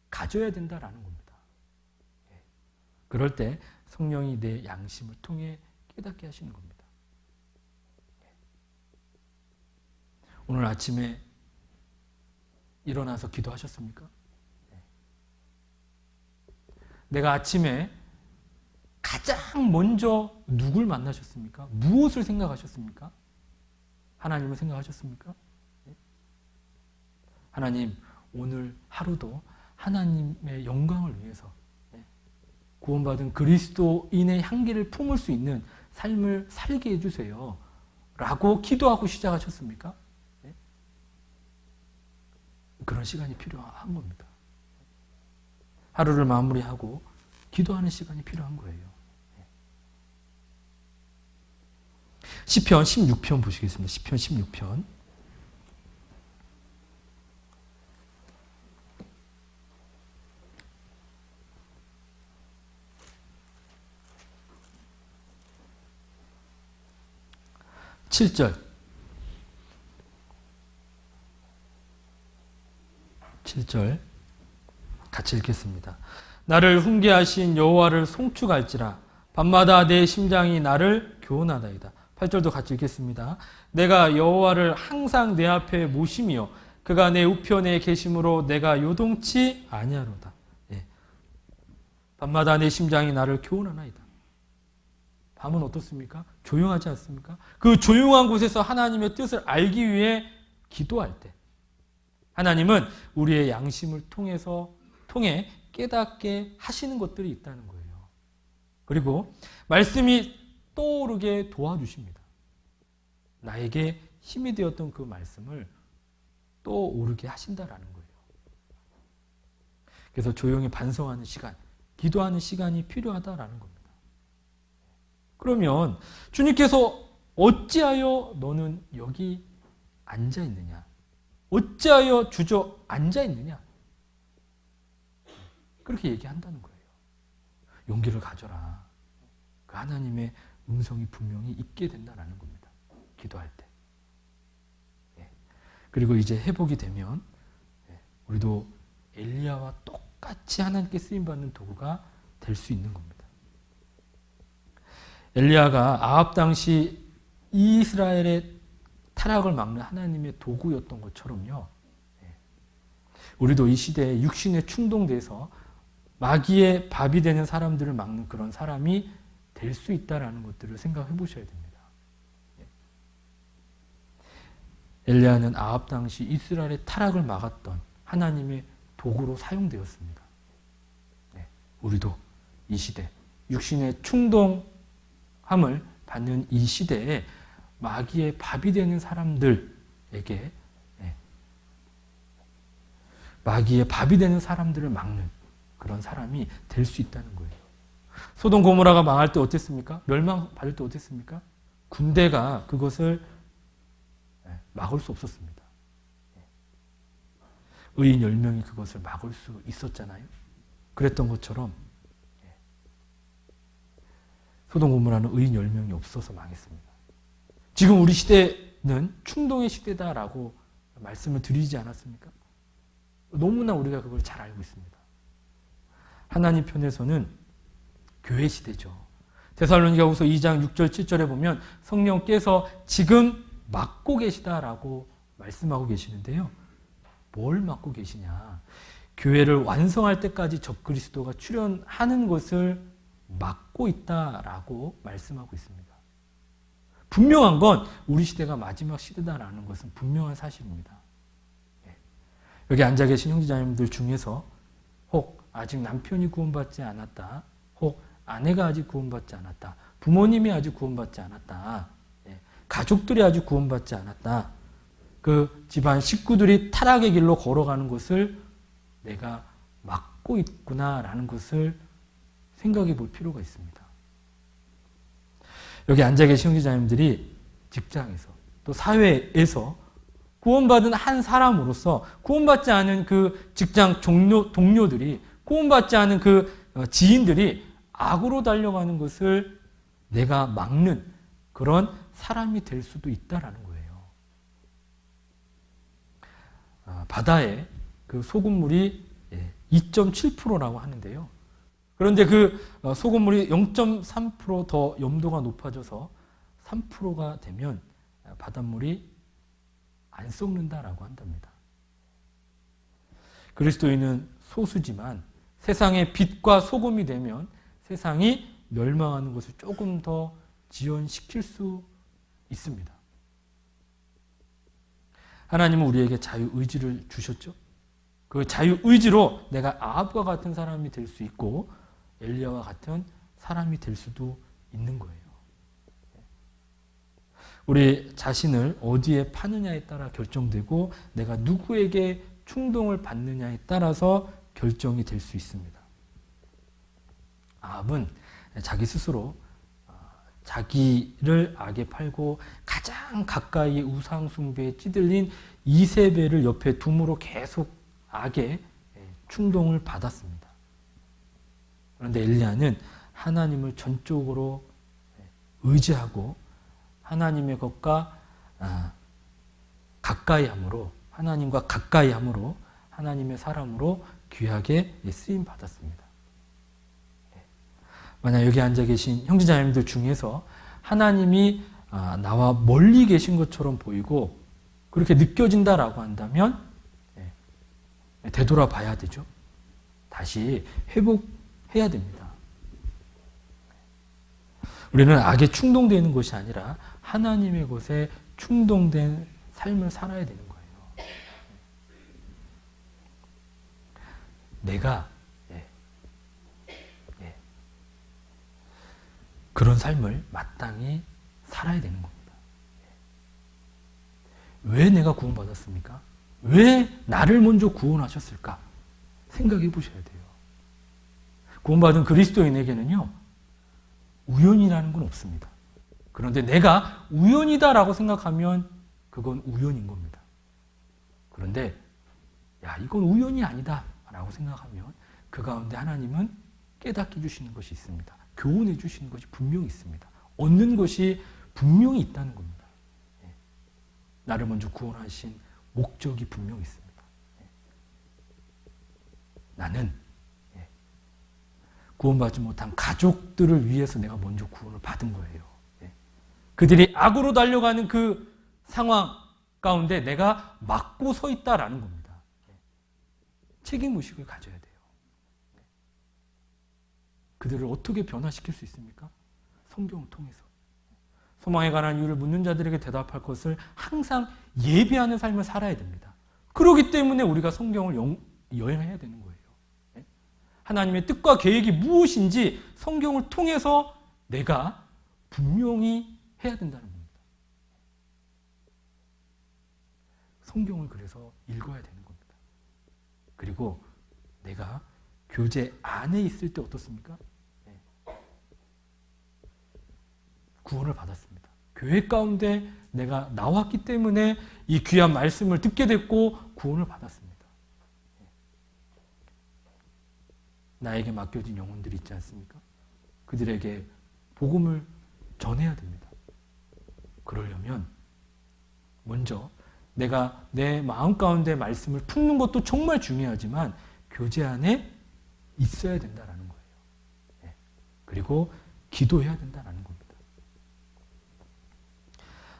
가져야 된다는 겁니다. 그럴 때 성령이 내 양심을 통해 깨닫게 하시는 겁니다. 오늘 아침에 일어나서 기도하셨습니까? 내가 아침에 가장 먼저 누굴 만나셨습니까? 무엇을 생각하셨습니까? 하나님을 생각하셨습니까? 하나님, 오늘 하루도 하나님의 영광을 위해서 구원받은 그리스도인의 향기를 품을 수 있는 삶을 살게 해주세요. 라고 기도하고 시작하셨습니까? 그런 시간이 필요한 겁니다. 하루를 마무리하고 기도하는 시간이 필요한 거예요. 시편 16편 보시겠습니다. 시편 16편. (7절) 7절 같이 읽겠습니다. 나를 훈계하신 여호와를 송축할지라 밤마다 내 심장이 나를 교훈하다이다. 8절도 같이 읽겠습니다. 내가 여호와를 항상 내 앞에 모심이요 그가 내 우편에 계심으로 내가 요동치 아니하로다. 밤마다 내 심장이 나를 교훈하나이다. 밤은 어떻습니까? 조용하지 않습니까? 그 조용한 곳에서 하나님의 뜻을 알기 위해 기도할 때 하나님은 우리의 양심을 통해 깨닫게 하시는 것들이 있다는 거예요. 그리고 말씀이 떠오르게 도와주십니다. 나에게 힘이 되었던 그 말씀을 떠오르게 하신다라는 거예요. 그래서 조용히 반성하는 시간, 기도하는 시간이 필요하다라는 겁니다. 그러면 주님께서 어찌하여 너는 여기 앉아 있느냐? 어찌하여 주저앉아 있느냐? 그렇게 얘기한다는 거예요. 용기를 가져라. 그 하나님의 음성이 분명히 있게 된다는 겁니다. 기도할 때. 그리고 이제 회복이 되면 우리도 엘리야와 똑같이 하나님께 쓰임받는 도구가 될 수 있는 겁니다. 엘리야가 아합 당시 이스라엘의 타락을 막는 하나님의 도구였던 것처럼요. 우리도 이 시대에 육신에 충동돼서 마귀의 밥이 되는 사람들을 막는 그런 사람이 될 수 있다는 것들을 생각해 보셔야 됩니다. 엘리야는 아합 당시 이스라엘의 타락을 막았던 하나님의 도구로 사용되었습니다. 우리도 이 시대 육신의 충동함을 받는 이 시대에 마귀의 밥이 되는 사람들에게 마귀의 밥이 되는 사람들을 막는 그런 사람이 될 수 있다는 거예요. 소돔 고모라가 망할 때 어땠습니까? 멸망받을 때 어땠습니까? 군대가 그것을 막을 수 없었습니다. 의인 10명이 그것을 막을 수 있었잖아요. 그랬던 것처럼 소돔 고모라는 의인 10명이 없어서 망했습니다. 지금 우리 시대는 충동의 시대다라고 말씀을 드리지 않았습니까? 너무나 우리가 그걸 잘 알고 있습니다. 하나님 편에서는 교회 시대죠. 데살로니가후서 2장 6절 7절에 보면 성령께서 지금 맡고 계시다라고 말씀하고 계시는데요. 뭘 맡고 계시냐? 교회를 완성할 때까지 적그리스도가 출현하는 것을 막고 있다라고 말씀하고 있습니다. 분명한 건 우리 시대가 마지막 시대다라는 것은 분명한 사실입니다. 여기 앉아 계신 형제자매님들 중에서 혹 아직 남편이 구원받지 않았다, 혹 아내가 아직 구원받지 않았다, 부모님이 아직 구원받지 않았다, 가족들이 아직 구원받지 않았다, 그 집안 식구들이 타락의 길로 걸어가는 것을 내가 막고 있구나라는 것을 생각해 볼 필요가 있습니다. 여기 앉아 계신 형제자매님들이 직장에서 또 사회에서 구원받은 한 사람으로서 구원받지 않은 그 직장 동료들이, 구원받지 않은 그 지인들이 악으로 달려가는 것을 내가 막는 그런 사람이 될 수도 있다라는 거예요. 바다에 그 소금물이 2.7%라고 하는데요. 그런데 그 소금물이 0.3% 더 염도가 높아져서 3%가 되면 바닷물이 안 썩는다라고 한답니다. 그리스도인은 소수지만 세상의 빛과 소금이 되면 세상이 멸망하는 것을 조금 더 지연시킬 수 있습니다. 하나님은 우리에게 자유의지를 주셨죠. 그 자유의지로 내가 아합과 같은 사람이 될 수 있고 엘리야와 같은 사람이 될 수도 있는 거예요. 우리 자신을 어디에 파느냐에 따라 결정되고 내가 누구에게 충동을 받느냐에 따라서 결정이 될 수 있습니다. 아합은 자기 스스로 자기를 악에 팔고 가장 가까이 우상 숭배에 찌들린 이세벨을 옆에 둠으로 계속 악에 충동을 받았습니다. 그런데 엘리야는 하나님을 전적으로 의지하고 하나님의 것과 가까이함으로, 하나님과 가까이함으로 하나님의 사람으로 귀하게 쓰임 받았습니다. 만약 여기 앉아 계신 형제자매님들 중에서 하나님이 나와 멀리 계신 것처럼 보이고 그렇게 느껴진다라고 한다면 되돌아봐야 되죠. 다시 회복해야 됩니다. 우리는 악에 충동되는 것이 아니라 하나님의 것에 충동된 삶을 살아야 되는 거예요. 내가 그런 삶을 마땅히 살아야 되는 겁니다. 왜 내가 구원받았습니까? 왜 나를 먼저 구원하셨을까? 생각해 보셔야 돼요. 구원받은 그리스도인에게는요, 우연이라는 건 없습니다. 그런데 내가 우연이다라고 생각하면 그건 우연인 겁니다. 그런데 야, 이건 우연이 아니다 라고 생각하면 그 가운데 하나님은 깨닫게 해주시는 것이 있습니다. 교훈해 주시는 것이 분명히 있습니다. 얻는 것이 분명히 있다는 겁니다. 나를 먼저 구원하신 목적이 분명히 있습니다. 나는 구원받지 못한 가족들을 위해서 내가 먼저 구원을 받은 거예요. 그들이 악으로 달려가는 그 상황 가운데 내가 막고 서 있다라는 겁니다. 책임의식을 가져야 돼요. 그들을 어떻게 변화시킬 수 있습니까? 성경을 통해서. 소망에 관한 이유를 묻는 자들에게 대답할 것을 항상 예비하는 삶을 살아야 됩니다. 그렇기 때문에 우리가 성경을 여행해야 되는 거예요. 하나님의 뜻과 계획이 무엇인지 성경을 통해서 내가 분명히 해야 된다는 겁니다. 성경을 그래서 읽어야 되는 겁니다. 그리고 내가 교제 안에 있을 때 어떻습니까? 구원을 받았습니다. 교회 가운데 내가 나왔기 때문에 이 귀한 말씀을 듣게 됐고 구원을 받았습니다. 나에게 맡겨진 영혼들이 있지 않습니까? 그들에게 복음을 전해야 됩니다. 그러려면 먼저 내가 내 마음 가운데 말씀을 품는 것도 정말 중요하지만 교제 안에 있어야 된다라는 거예요. 예. 그리고 기도해야 된다라는 겁니다.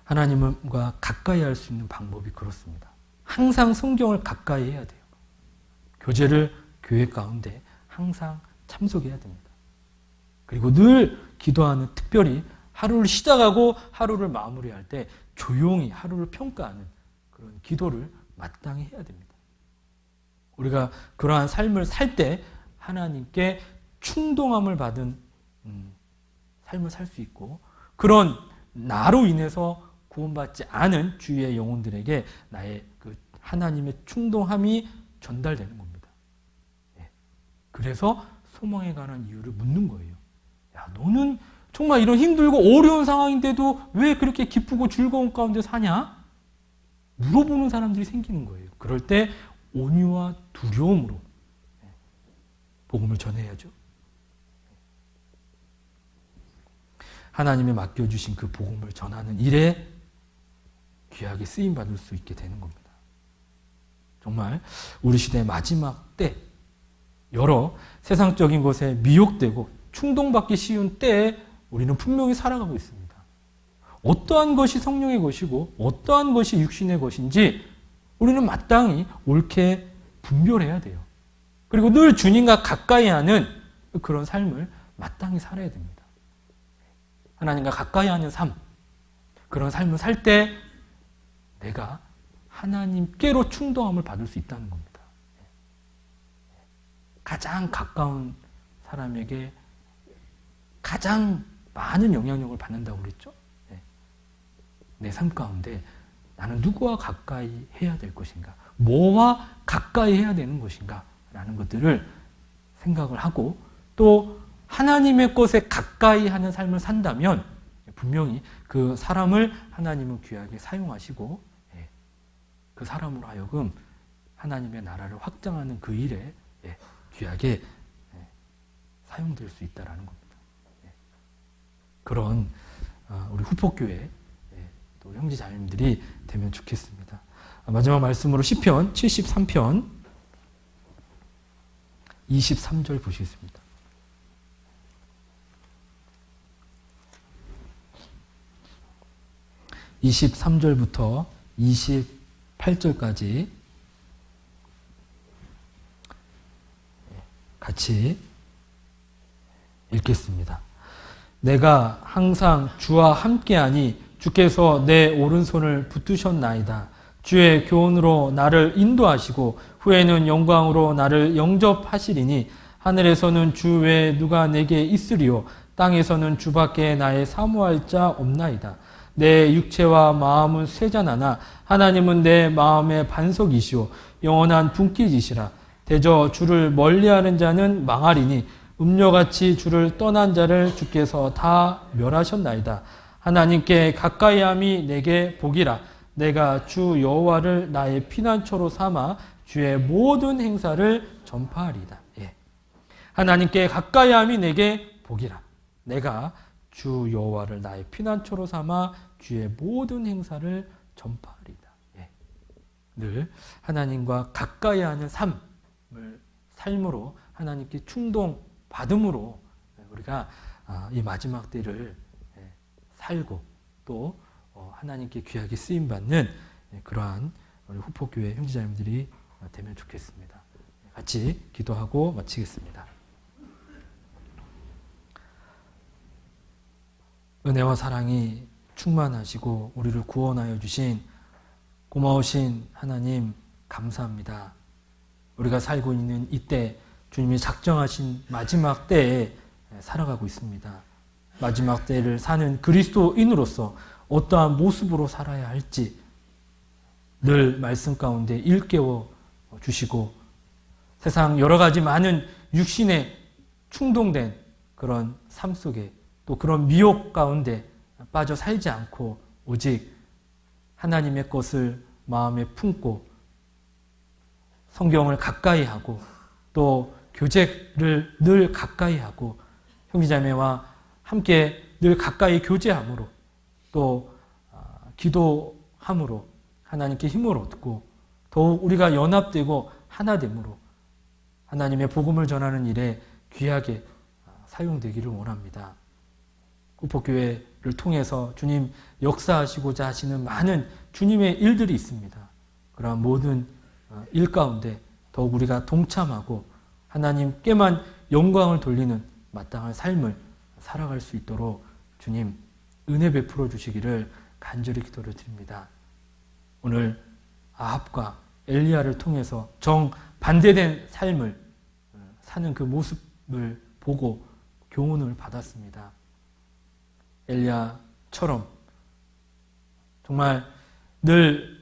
하나님과 가까이 할 수 있는 방법이 그렇습니다. 항상 성경을 가까이 해야 돼요. 교제를 교회 가운데 항상 참석해야 됩니다. 그리고 늘 기도하는, 특별히 하루를 시작하고 하루를 마무리할 때 조용히 하루를 평가하는 그런 기도를 마땅히 해야 됩니다. 우리가 그러한 삶을 살 때 하나님께 충동함을 받은 삶을 살 수 있고, 그런 나로 인해서 구원받지 않은 주위의 영혼들에게 나의 그 하나님의 충동함이 전달되는 겁니다. 예. 그래서 소망에 관한 이유를 묻는 거예요. 야, 너는 정말 이런 힘들고 어려운 상황인데도 왜 그렇게 기쁘고 즐거운 가운데 사냐? 물어보는 사람들이 생기는 거예요. 그럴 때 온유와 두려움으로 복음을 전해야죠. 하나님이 맡겨주신 그 복음을 전하는 일에 귀하게 쓰임받을 수 있게 되는 겁니다. 정말 우리 시대의 마지막 때, 여러 세상적인 것에 미혹되고 충동받기 쉬운 때에 우리는 분명히 살아가고 있습니다. 어떠한 것이 성령의 것이고 어떠한 것이 육신의 것인지 우리는 마땅히 옳게 분별해야 돼요. 그리고 늘 주님과 가까이 하는 그런 삶을 마땅히 살아야 됩니다. 하나님과 가까이 하는 삶, 그런 삶을 살 때 내가 하나님께로 충동함을 받을 수 있다는 겁니다. 가장 가까운 사람에게 가장 많은 영향력을 받는다고 그랬죠? 내 삶 가운데 나는 누구와 가까이 해야 될 것인가? 뭐와 가까이 해야 되는 것인가? 라는 것들을 생각을 하고, 또 하나님의 것에 가까이 하는 삶을 산다면 분명히 그 사람을 하나님은 귀하게 사용하시고, 그 사람으로 하여금 하나님의 나라를 확장하는 그 일에 귀하게 사용될 수 있다는 겁니다. 그런 우리 후포교회 또 형제 자매님들이 되면 좋겠습니다. 마지막 말씀으로 시편 73편 23절 보시겠습니다. (23절부터) 28절까지 같이 읽겠습니다. 내가 항상 주와 함께하니 주께서 내 오른손을 붙드셨나이다. 주의 교훈으로 나를 인도하시고 후에는 영광으로 나를 영접하시리니 하늘에서는 주 외에 누가 내게 있으리요 땅에서는 주밖에 나의 사모할 자 없나이다. 내 육체와 마음은 쇠잔하나 하나님은 내 마음의 반석이시오 영원한 분깃이시라. 대저 주를 멀리하는 자는 망하리니 음료같이 주를 떠난 자를 주께서 다 멸하셨나이다. 하나님께 가까이함이 내게 복이라. 내가 주 여호와를 나의 피난처로 삼아 주의 모든 행사를 전파하리다. 하나님께 가까이함이 내게 복이라. 내가 주 여호와를 나의 피난처로 삼아 주의 모든 행사를 전파하리다. 늘 하나님과 가까이하는 삶으로 하나님께 충동 받음으로 우리가 이 마지막 때를 살고 또 하나님께 귀하게 쓰임받는 그러한 우리 후포교회 형제자매들이 되면 좋겠습니다. 같이 기도하고 마치겠습니다. 은혜와 사랑이 충만하시고 우리를 구원하여 주신 고마우신 하나님 감사합니다. 우리가 살고 있는 이때 주님이 작정하신 마지막 때에 살아가고 있습니다. 마지막 때를 사는 그리스도인으로서 어떠한 모습으로 살아야 할지 늘 말씀 가운데 일깨워 주시고 세상 여러 가지 많은 육신에 충동된 그런 삶 속에 또 그런 미혹 가운데 빠져 살지 않고 오직 하나님의 것을 마음에 품고 성경을 가까이 하고 또 교제를 늘 가까이 하고 형제자매와 함께 늘 가까이 교제함으로 또 기도함으로 하나님께 힘을 얻고 더욱 우리가 연합되고 하나됨으로 하나님의 복음을 전하는 일에 귀하게 사용되기를 원합니다. 구포교회를 통해서 주님 역사하시고자 하시는 많은 주님의 일들이 있습니다. 그러한 모든 일 가운데 더욱 우리가 동참하고 하나님께만 영광을 돌리는 마땅한 삶을 살아갈 수 있도록 주님 은혜 베풀어 주시기를 간절히 기도를 드립니다. 오늘 아합과 엘리야를 통해서 정반대된 삶을 사는 그 모습을 보고 교훈을 받았습니다. 엘리야처럼 정말 늘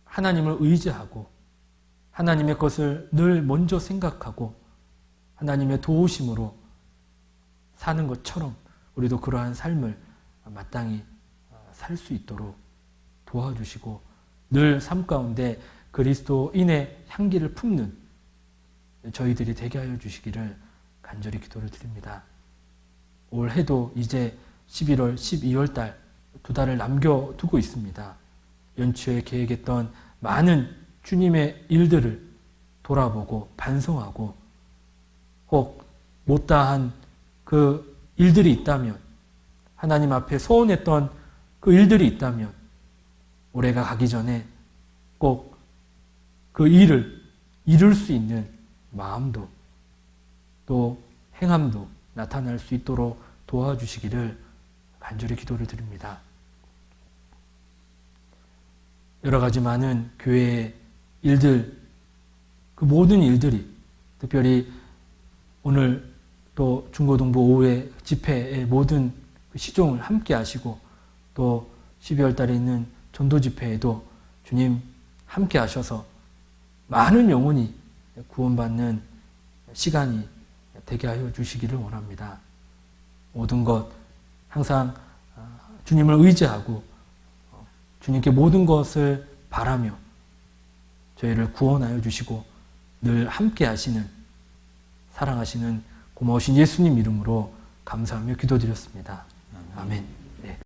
하나님을 의지하고 하나님의 것을 늘 먼저 생각하고 하나님의 도우심으로 사는 것처럼 우리도 그러한 삶을 마땅히 살 수 있도록 도와주시고 늘 삶 가운데 그리스도인의 향기를 품는 저희들이 되게 하여 주시기를 간절히 기도를 드립니다. 올해도 이제 11월, 12월 달 2달을 남겨두고 있습니다. 연초에 계획했던 많은 주님의 일들을 돌아보고 반성하고 혹 못다한 그 일들이 있다면 하나님 앞에 소원했던 그 일들이 있다면 올해가 가기 전에 꼭 그 일을 이룰 수 있는 마음도 또 행함도 나타날 수 있도록 도와주시기를 간절히 기도를 드립니다. 여러 가지 많은 교회의 일들, 그 모든 일들이 특별히 오늘 또 중고등부 오후에 집회의 모든 시종을 함께 하시고 또 12월 달에 있는 전도 집회에도 주님 함께 하셔서 많은 영혼이 구원받는 시간이 되게 하여 주시기를 원합니다. 모든 것 항상 주님을 의지하고 주님께 모든 것을 바라며 저희를 구원하여 주시고 늘 함께 하시는 사랑하시는 고마우신 예수님 이름으로 감사하며 기도드렸습니다. 아멘.